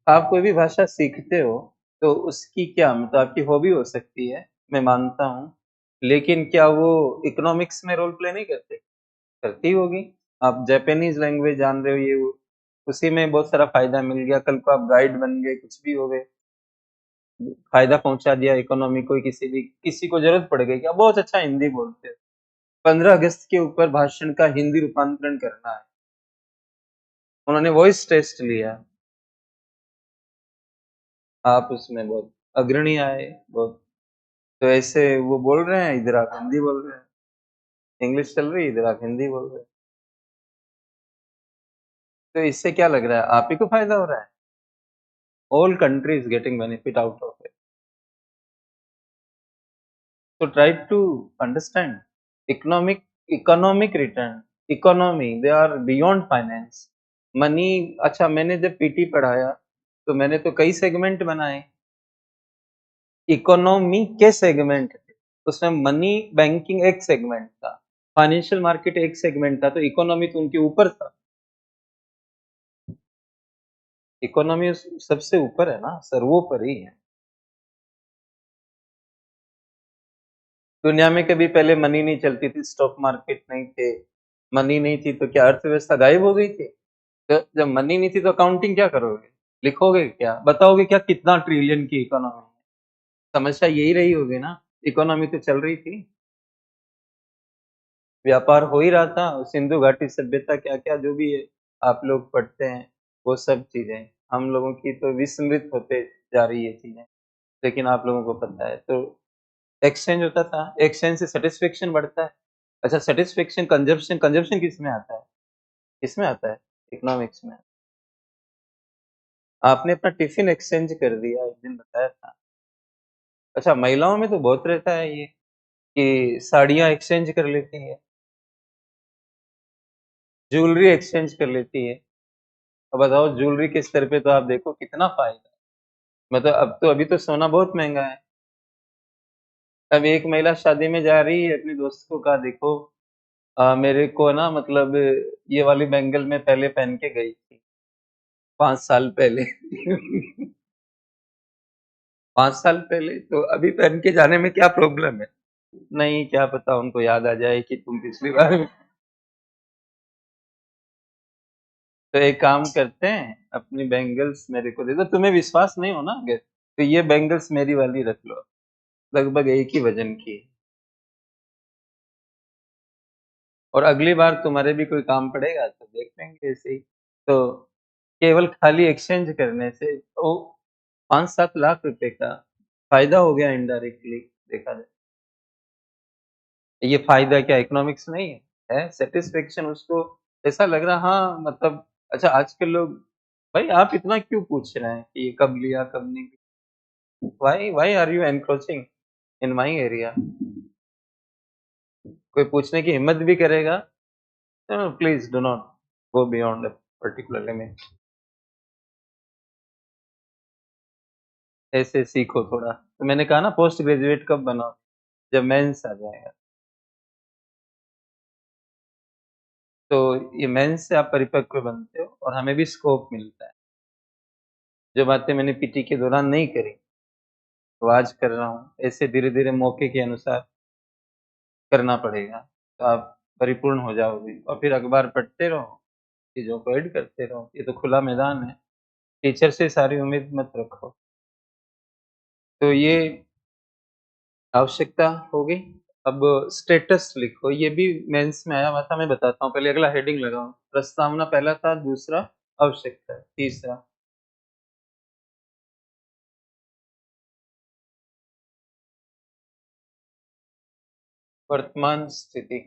आप कोई भी भाषा सीखते हो, तो उसकी क्या मतलब आपकी हॉबी हो सकती है, मैं मानता हूँ। लेकिन क्या वो इकोनॉमिक्स में रोल प्ले नहीं करते? करती होगी। आप जापानीज़ लैंग्वेज जान रहे हो ये वो, उसी में बहुत सारा फ़ायदा मिल गया, कल को आप गाइड बन गए, कुछ भी हो गए, फ़ायदा पहुँचा दिया इकोनॉमी को किसी को ज़रूरत पड़ गई कि आप बहुत अच्छा हिंदी बोलते हो। 15 अगस्त के ऊपर भाषण का हिंदी रूपांतरण करना है। उन्होंने वॉइस टेस्ट लिया, आप उसमें बहुत अग्रणी आए, बहुत तो ऐसे वो बोल रहे हैं, इधर आप हिंदी बोल रहे हैं। इंग्लिश चल रही है, इधर आप हिंदी बोल रहे हैं। तो इससे क्या लग रहा है, आप ही को फ़ायदा हो रहा है? All country is getting benefit out of it. So try to understand economic return, economy, they are beyond finance. Money अच्छा मैंने जब पीटी पढ़ाया, तो मैंने तो कई सेगमेंट बनाए, इकोनॉमी के सेगमेंट थे। उसमें मनी बैंकिंग एक सेगमेंट था, फाइनेंशियल मार्केट एक सेगमेंट था, तो इकोनॉमी तो उनके ऊपर था। इकोनॉमी सबसे ऊपर है ना, सर्वोपरि है। दुनिया में कभी पहले मनी नहीं चलती थी, स्टॉक मार्केट नहीं थे, मनी नहीं थी तो क्या अर्थव्यवस्था गायब हो गई थी? जब मनी नहीं थी तो अकाउंटिंग क्या करोगे? लिखोगे क्या? बताओगे क्या कितना ट्रिलियन की इकोनॉमी है? समस्या यही रही होगी ना, इकोनॉमी तो चल रही थी, व्यापार हो ही रहा था, सिंधु घाटी सभ्यता क्या-क्या जो भी है, आप लोग पढ़ते हैं, वो सब चीज़ें। हम लोगों की तो विस्मृत होते जा रही है चीज़ें, लेकिन आप लोगों को पता है। तो एक्सचेंज होता था, एक्सचेंज से सैटिस्फैक्शन बढ़ता है। अच्छा सैटिस्फैक्शन कंजम्पशन कंजम्पशन किसमें आता है? किसमें आता है? इकोनॉमिक्स में। आपने अपना टिफ़िन एक्सचेंज कर दिया, एक दिन बताया था। अच्छा महिलाओं में तो बहुत रहता है ये, कि साड़ियाँ एक्सचेंज कर लेती हैं, ज्वेलरी एक्सचेंज कर लेती है। अब बताओ ज्वेलरी के स्तर पे तो आप देखो कितना फ़ायदा है। मतलब अब तो अभी तो सोना बहुत महँगा है। अब एक महिला शादी में जा रही है, अपने दोस्त को कहा देखो मेरे को ना मतलब ये वाली बैंगल मैं पहले पहन के गई थी, 5 साल पहले। 5 साल पहले, तो अभी पहन के जाने में क्या प्रॉब्लम है? नहीं, क्या पता उनको याद आ जाए कि तुम पिछली बार तो एक काम करते हैं, अपनी बैंगल्स मेरे को दे दो, तुम्हें विश्वास नहीं हो ना अगर, तो ये बैंगल्स मेरी वाली रख लो, लगभग एक ही वज़न की है और अगली बार तुम्हारे भी कोई काम पड़ेगा तो देख लेंगे ऐसे ही। तो केवल खाली एक्सचेंज करने से तो 5-7 लाख रुपए का फ़ायदा हो गया इनडायरेक्टली देखा जाए। ये फ़ायदा क्या इकोनॉमिक्स नहीं है? है सैटिस्फैक्शन उसको ऐसा लग रहा हाँ, मतलब अच्छा आजकल लोग भाई आप इतना क्यों पूछ रहे हैं कि ये कब लिया, कब नहीं why are you encroaching in my area? कोई पूछने की हिम्मत भी करेगा, please do not go beyond a particular limit. ऐसे सीखो थोड़ा। तो मैंने कहा ना पोस्ट ग्रेजुएट कब बनोगे? जब मेंस आ जाएगा। तो ये मेंस से आप परिपक्व बनते हो और हमें भी स्कोप मिलता है। जो बातें मैंने पीटी के दौरान नहीं करी, तो आज कर रहा हूँ। ऐसे धीरे-धीरे मौके के अनुसार करना पड़ेगा, तो आप परिपूर्ण हो जाओगे और फिर अखबार पढ़ते रहो, चीज़ों को ऐड करते रहो। ये तो खुला मैदान है, टीचर से सारी उम्मीद मत रखो। तो ये आवश्यकता हो गई। अब स्टेटस लिखो, ये भी मेंस में आया हुआ था, मैं बताता हूँ। पहले अगला हेडिंग लगाओ। प्रस्तावना पहला था, दूसरा आवश्यकता, तीसरा वर्तमान स्थिति।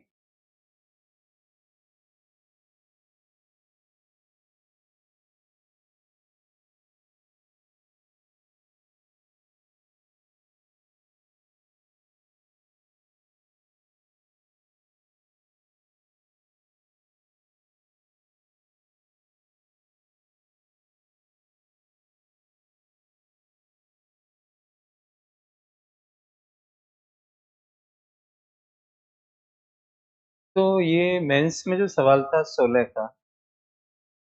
तो ये मेंस में जो सवाल था 16 का,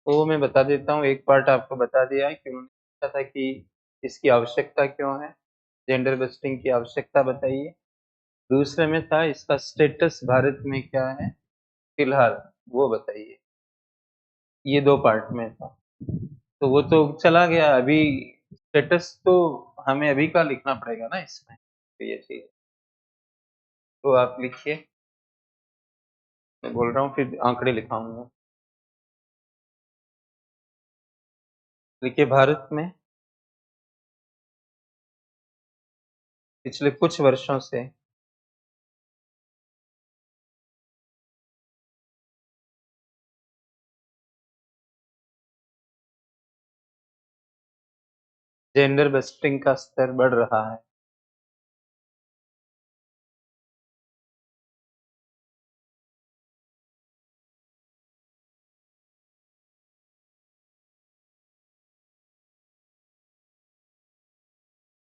वो मैं बता देता हूँ। एक पार्ट आपको बता दिया है कि उन्होंने पूछा था कि इसकी आवश्यकता क्यों है? जेंडर बस्टिंग की आवश्यकता बताइए। दूसरे में था इसका स्टेटस भारत में क्या है फिलहाल, वो बताइए। ये 2 पार्ट में था। तो वो तो चला गया, अभी स्टेटस तो हमें अभी का लिखना पड़ेगा ना इसमें, तो ये चीज़। तो आप लिखिए, मैं बोल रहा हूँ फिर आंकड़े लिखाऊँगा। देखिए, भारत में पिछले कुछ वर्षों से जेंडर बस्टिंग का स्तर बढ़ रहा है।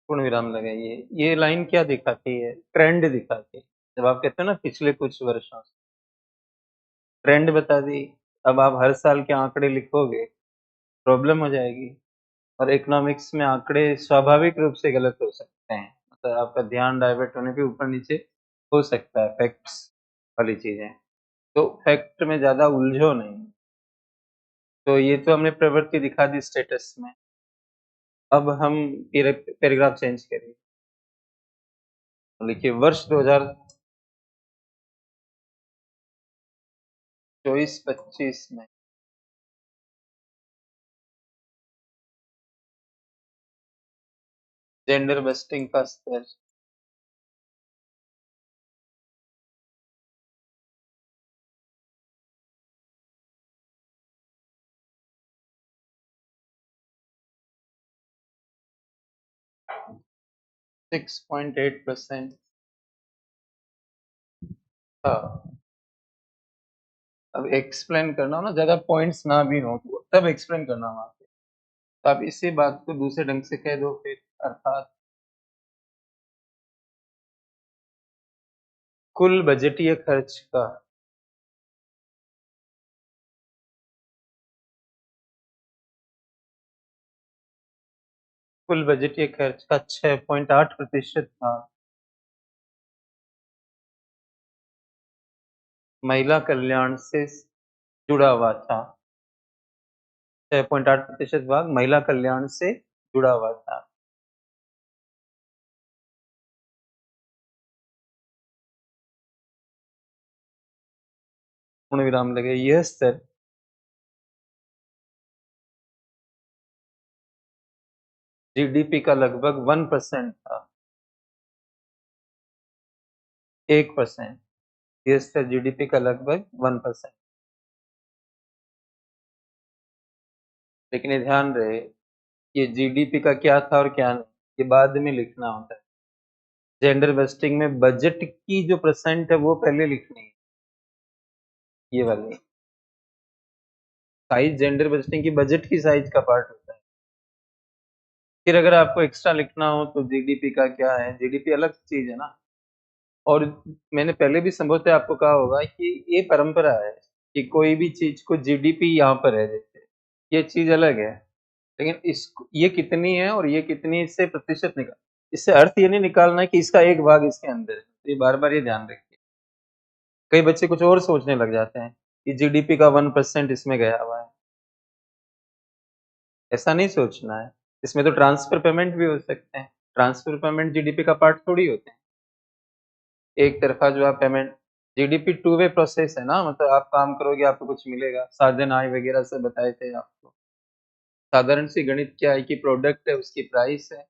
पूर्ण विराम लगाइए। ये लाइन क्या दिखाती है? ट्रेंड दिखाती है। जब आप कहते हो ना पिछले कुछ वर्षों से, ट्रेंड बता दी। अब आप हर साल के आंकड़े लिखोगे, प्रॉब्लम हो जाएगी। और इकोनॉमिक्स में आंकड़े स्वाभाविक रूप से गलत हो सकते हैं। मतलब आपका ध्यान डाइवर्ट होने पे ऊपर-नीचे हो सकता है, फैक्ट्स वाली चीज़ें। तो फैक्ट में ज़्यादा उलझो नहीं। तो ये तो हमने प्रवृत्ति दिखा दी स्टेटस में। अब हम पैराग्राफ चेंज करिए। लिखिए वर्ष 2024-25 में जेंडर बस्टिंग का स्तर 6.8% था। अब एक्सप्लेन करना हो ना, ज़्यादा पॉइंट्स ना भी हो, तो तब एक्सप्लेन करना वहाँ पे। तो आप इसी बात को दूसरे ढंग से कह दो फिर, अर्थात कुल बजटीय खर्च का कुल बजटीय खर्च का 6.8% था महिला कल्याण से जुड़ा हुआ था। 6.8% भाग महिला कल्याण से जुड़ा हुआ था। पूर्ण विराम लगे। यह स्तर जीडीपी का लगभग 1% था। 1%। यह स्तर जीडीपी का लगभग 1%। लेकिन ये ध्यान रहे, ये जीडीपी का क्या था और क्या नहीं, ये बाद में लिखना होता है। जेंडर बस्टिंग में बजट की जो परसेंट है वो पहले लिखनी है, ये वाली। साइज जेंडर बस्टिंग की बजट की साइज का पार्ट होता है। फिर अगर आपको एक्स्ट्रा लिखना हो तो जीडीपी का क्या है, जीडीपी अलग चीज है ना। और मैंने पहले भी संभवतः आपको कहा होगा कि ये परंपरा है। कि कोई भी चीज को जीडीपी यहाँ पर है, जैसे ये चीज अलग है, लेकिन इस ये कितनी है और ये कितनी, इससे प्रतिशत निकाल, इससे अर्थ ये नहीं निकालना है कि इसका एक भाग इसके अंदर है। तो ये बार बार ये ध्यान रखिए। कई बच्चे कुछ और सोचने लग जाते हैं कि जीडीपी का 1% इसमें गया हुआ है। ऐसा नहीं सोचना है। इसमें तो ट्रांसफर पेमेंट भी हो सकते हैं। ट्रांसफर पेमेंट जीडीपी का पार्ट थोड़ी होते हैं। एक तरफा जो आप payment, GDP two way process है ना, मतलब आप काम करोगे आपको कुछ मिलेगा। साधन आय वगैरह से बताए थे आपको। साधारण सी गणित क्या है कि प्रोडक्ट है, उसकी प्राइस है,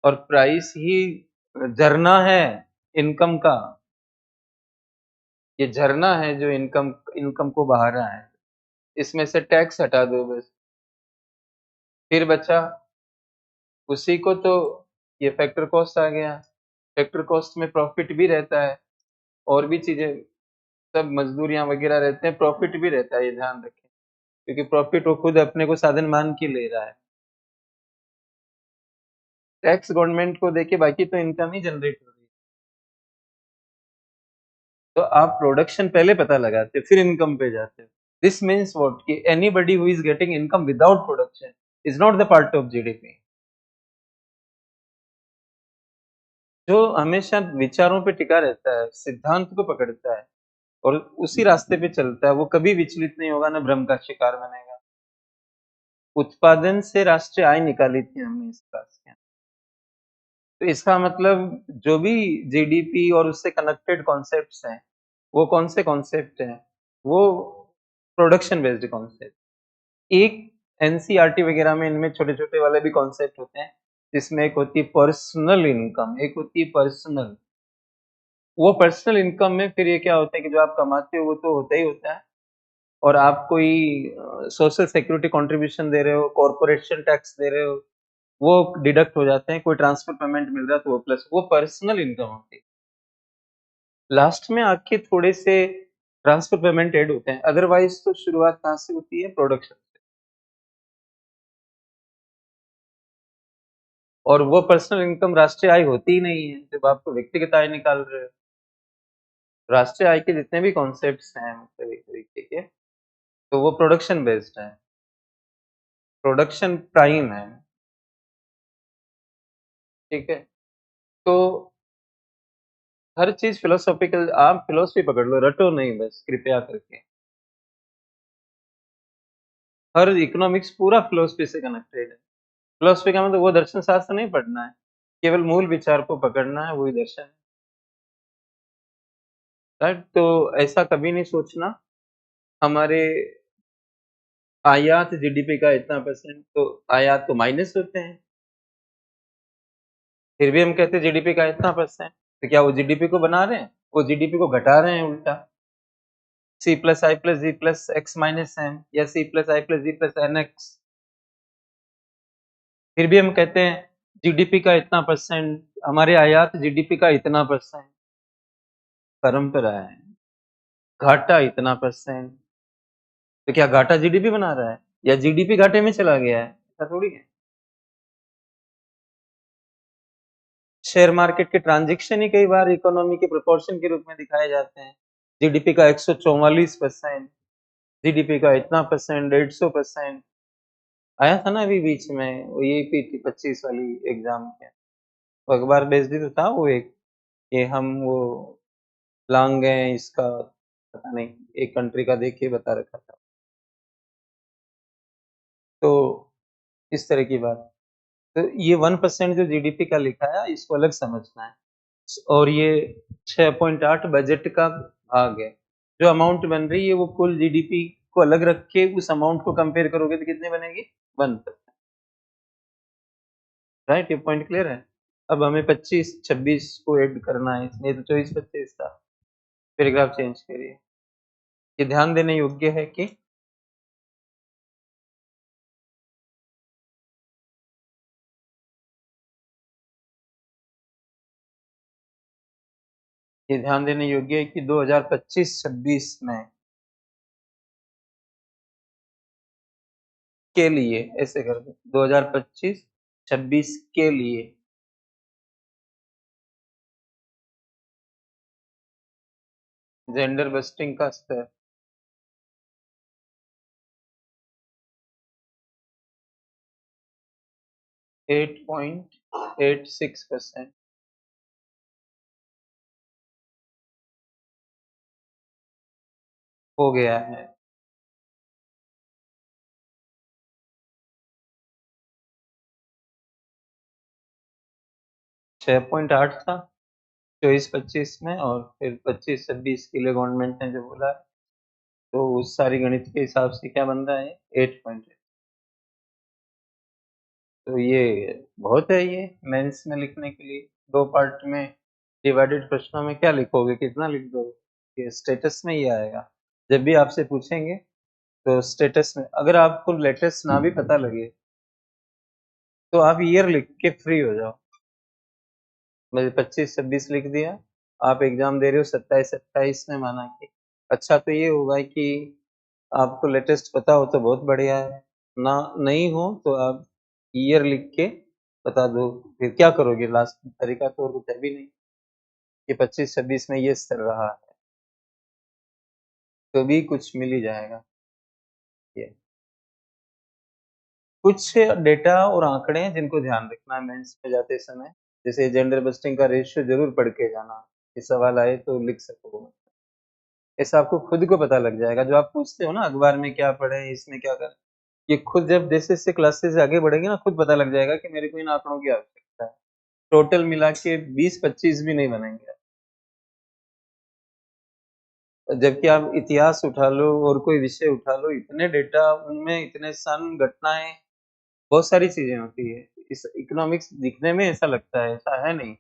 और प्राइस ही झरना है इनकम का। ये झरना है जो इनकम इनकम को बहा रहा है। इसमें से टैक्स हटा दो बस, फिर बचा उसी को, तो ये फैक्टर कॉस्ट आ गया। फैक्टर कॉस्ट में प्रॉफिट भी रहता है, और भी चीजें, सब मजदूरियां वगैरह रहते हैं, प्रॉफिट भी रहता है, ये ध्यान रखें। क्योंकि प्रॉफिट वो खुद अपने को साधन मान के ले रहा है। टैक्स गवर्नमेंट को देके, बाकी तो इनकम ही जनरेट हो रही है। तो आप प्रोडक्शन पहले पता लगाते फिर इनकम पे जाते हो। दिस मीन्स व्हाट, कि anybody who is getting income without production is not the part of GDP. जो हमेशा विचारों पे टिका रहता है, सिद्धांत को पकड़ता है और उसी रास्ते पे चलता है, वो कभी विचलित नहीं होगा, ना भ्रम का शिकार बनेगा। उत्पादन से राष्ट्रीय आय निकाली थी हमने इस क्लास के अंदर। तो इसका मतलब जो भी जीडीपी और उससे कनेक्टेड कॉन्सेप्ट्स हैं, वो कौन से कॉन्सेप्ट हैं? वो प्रोडक्शन बेस्ड कॉन्सेप्ट। एक एनसीईआरटी वगैरह में इनमें छोटे-छोटे वाले भी कॉन्सेप्ट होते हैं, जिसमें एक होती है पर्सनल इनकम, एक होती है पर्सनल। वो पर्सनल इनकम में फिर ये क्या होता है कि जो आप कमाते हो वो तो होता ही होता है, और आप कोई सोशल सिक्योरिटी कंट्रीब्यूशन दे रहे हो, कॉर्पोरेशन टैक्स दे रहे हो, वो डिडक्ट हो जाते हैं। कोई ट्रांसफर पेमेंट मिल रहा है तो वो प्लस, वो पर्सनल इनकम होती है। लास्ट में आके थोड़े से ट्रांसफर पेमेंट ऐड होते हैं, अदरवाइज तो शुरुआत कहाँ से होती है? प्रोडक्शन से। और वो पर्सनल इनकम राष्ट्रीय आय होती ही नहीं है जब आप व्यक्तिगत आय निकाल रहे हो। राष्ट्रीय आय के जितने भी कॉन्सेप्ट्स हैं, मतलब एक तरीके के, तो वो प्रोडक्शन बेस्ड है, प्रोडक्शन प्राइम है। ठीक है? तो हर चीज फिलोसॉफिकल, आप फिलोसफी पकड़ लो, रटो नहीं बस कृपया करके। हर इकोनॉमिक्स पूरा फिलोसफी से कनेक्टेड है। फिलोसफी का मतलब वो दर्शन शास्त्र नहीं पढ़ना है, केवल मूल विचार को पकड़ना है, वही दर्शन है। राइट? तो ऐसा कभी नहीं सोचना हमारे आयात जीडीपी का इतना परसेंट, तो आयात तो माइनस होते हैं, फिर भी हम कहते हैं जीडीपी का इतना परसेंट। तो क्या वो जीडीपी को बना रहे हैं? वो जीडीपी को घटा रहे हैं उल्टा। सी प्लस आई प्लस जी प्लस एक्स माइनस एन, या सी प्लस आई प्लस जी प्लस एन एक्स। फिर भी हम कहते हैं जीडीपी का इतना परसेंट, हमारे आयात जीडीपी का इतना परसेंट। परंपरा है, घाटा इतना परसेंट। तो क्या घाटा जीडीपी बना रहा है, या जीडीपी घाटे में चला गया है? ऐसा थोड़ी है। शेयर मार्केट के ट्रांजेक्शन ही कई बार इकोनॉमी के प्रोपोर्शन के रूप में दिखाए जाते हैं। जीडीपी का 144%, जीडीपी का इतना परसेंट, 150%। आया था ना अभी बीच में, वो यही पी 25 वाली एग्जाम के, वो अखबार बेस्ड ही तो था वो एक, कि हम वो लांग गए इसका, पता नहीं, एक कंट्री का देख के बता रखा था। तो इस तरह की बात। तो ये 1% जो जीडीपी का लिखा है, इसको अलग समझना है। और ये 6.8 बजट का भाग है। जो अमाउंट बन रही है वो कुल जीडीपी को अलग रख के उस अमाउंट को कंपेयर करोगे तो कितनी बनेगी? 1%। राइट? ये पॉइंट क्लियर है? अब हमें 25-26 को ऐड करना है, इसलिए तो 24-25 था। पैराग्राफ चेंज करिए। ये ध्यान देने योग्य है कि ये ध्यान देने योग्य है कि 2025-26 में के लिए, ऐसे कर दो, 2025-26 के लिए जेंडर बस्टिंग का स्तर 8.86% हो गया है। 6.8 था 24-25 में, और फिर 25-26 के लिए गवर्नमेंट ने जो बोला है, तो उस सारी गणित के हिसाब से क्या बन रहा है 8.8। तो ये बहुत है, ये मेंस में लिखने के लिए। 2 पार्ट में डिवाइडेड प्रश्नों में क्या लिखोगे, कितना लिख दोगे? ये स्टेटस में ही आएगा। जब भी आपसे पूछेंगे तो स्टेटस में, अगर आपको लेटेस्ट ना भी पता लगे तो आप ईयर लिख के फ्री हो जाओ। मैंने 25-26 लिख दिया, आप एग्जाम दे रहे हो 27-28 में, माना कि अच्छा तो ये होगा कि आपको लेटेस्ट पता हो तो बहुत बढ़िया है, ना नहीं हो तो आप ईयर लिख के बता दो। फिर क्या करोगे लास्ट में? तरीका तो और कुछ है भी नहीं कि 25-26 में ये चल रहा है, तो भी कुछ मिल ही जाएगा। ये कुछ डेटा और आंकड़े हैं जिनको ध्यान रखना है मेंस में जाते समय, जैसे जेंडर बस्टिंग का रेशियो जरूर पढ़ के जाना, ये सवाल आए तो लिख सको। ऐसा आपको खुद को पता लग जाएगा, जो आप पूछते हो ना अखबार में क्या पढ़े, इसमें क्या करें, ये खुद जब जैसे-जैसे क्लासेस आगे बढ़ेगी ना, खुद पता लग जाएगा कि मेरे को इन आंकड़ों की आवश्यकता है। टोटल मिला के 20-25 भी नहीं बनेंगे। जबकि आप इतिहास उठा लो और कोई विषय उठा लो, इतने डेटा, उनमें इतने सन, घटनाएँ, बहुत सारी चीज़ें होती है। इस इकोनॉमिक्स दिखने में ऐसा लगता है, ऐसा है नहीं।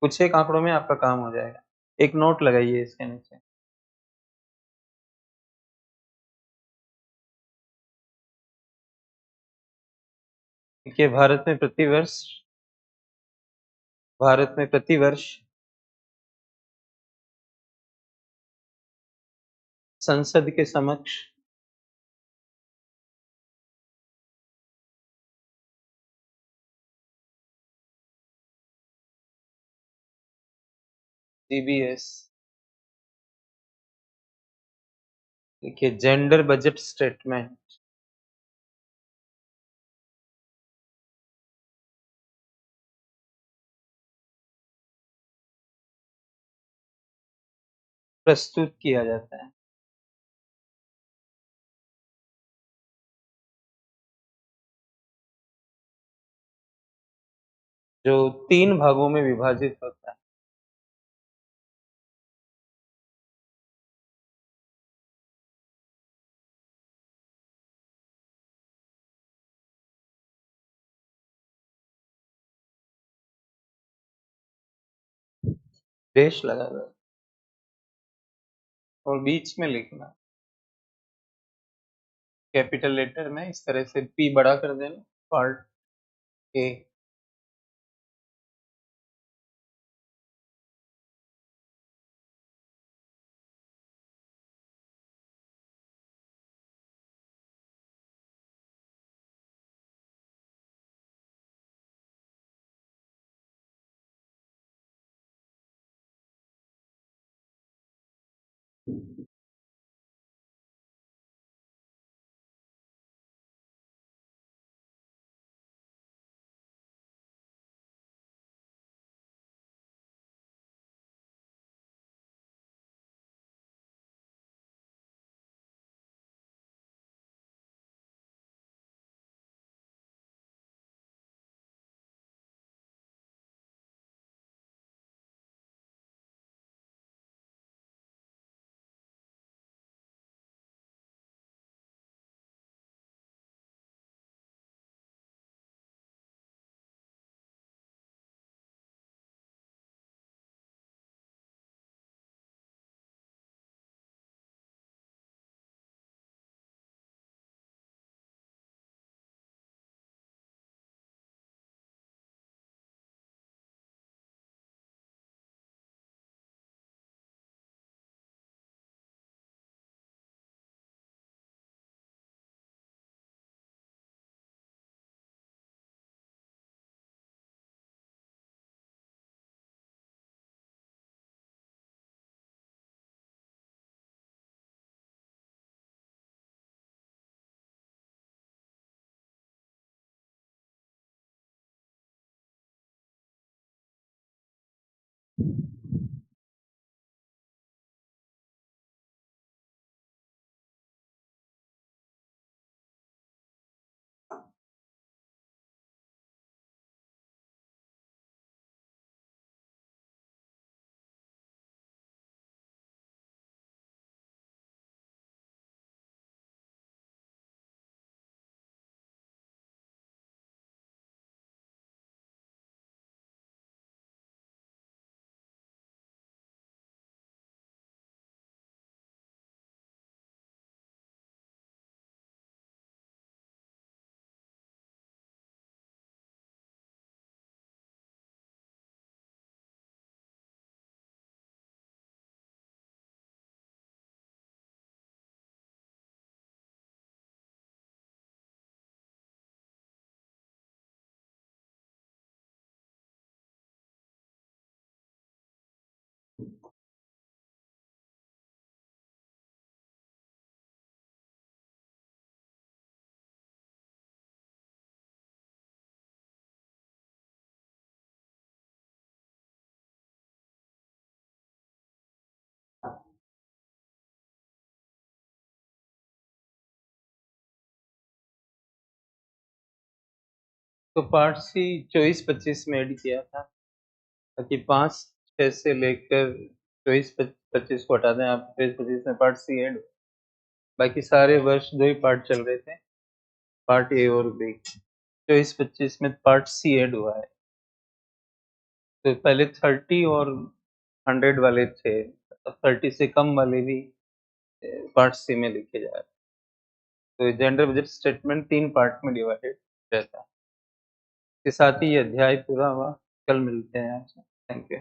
कुछ एक आंकड़ों में आपका काम हो जाएगा। एक नोट लगाइए इसके नीचे। देखिए, भारत में प्रतिवर्ष संसद के समक्ष जीबीएस, देखिए जेंडर बजट स्टेटमेंट प्रस्तुत किया जाता है, जो 3 भागों में विभाजित होता है। डेश लगा दो और बीच में लिखना कैपिटल लेटर में, इस तरह से पी बड़ा कर देना, पार्ट ए। तो पार्ट सी 24-25 में ऐड किया था, ताकि 5-6 से लेकर 24-25 को हटा दें आप, 24-25 में पार्ट सी ऐड। बाकी सारे वर्ष 2 ही पार्ट चल रहे थे, पार्ट ए और बी। 24-25 में पार्ट सी ऐड हुआ है। तो पहले 30 और 100 वाले थे, अब 30 से कम वाले भी पार्ट सी में लिखे जा रहे हैं। तो जनरल बजट स्टेटमेंट 3 पार्ट में डिवाइडेड रहता है। इसके साथ ही ये अध्याय पूरा हुआ। कल मिलते हैं आपसे। Thank you.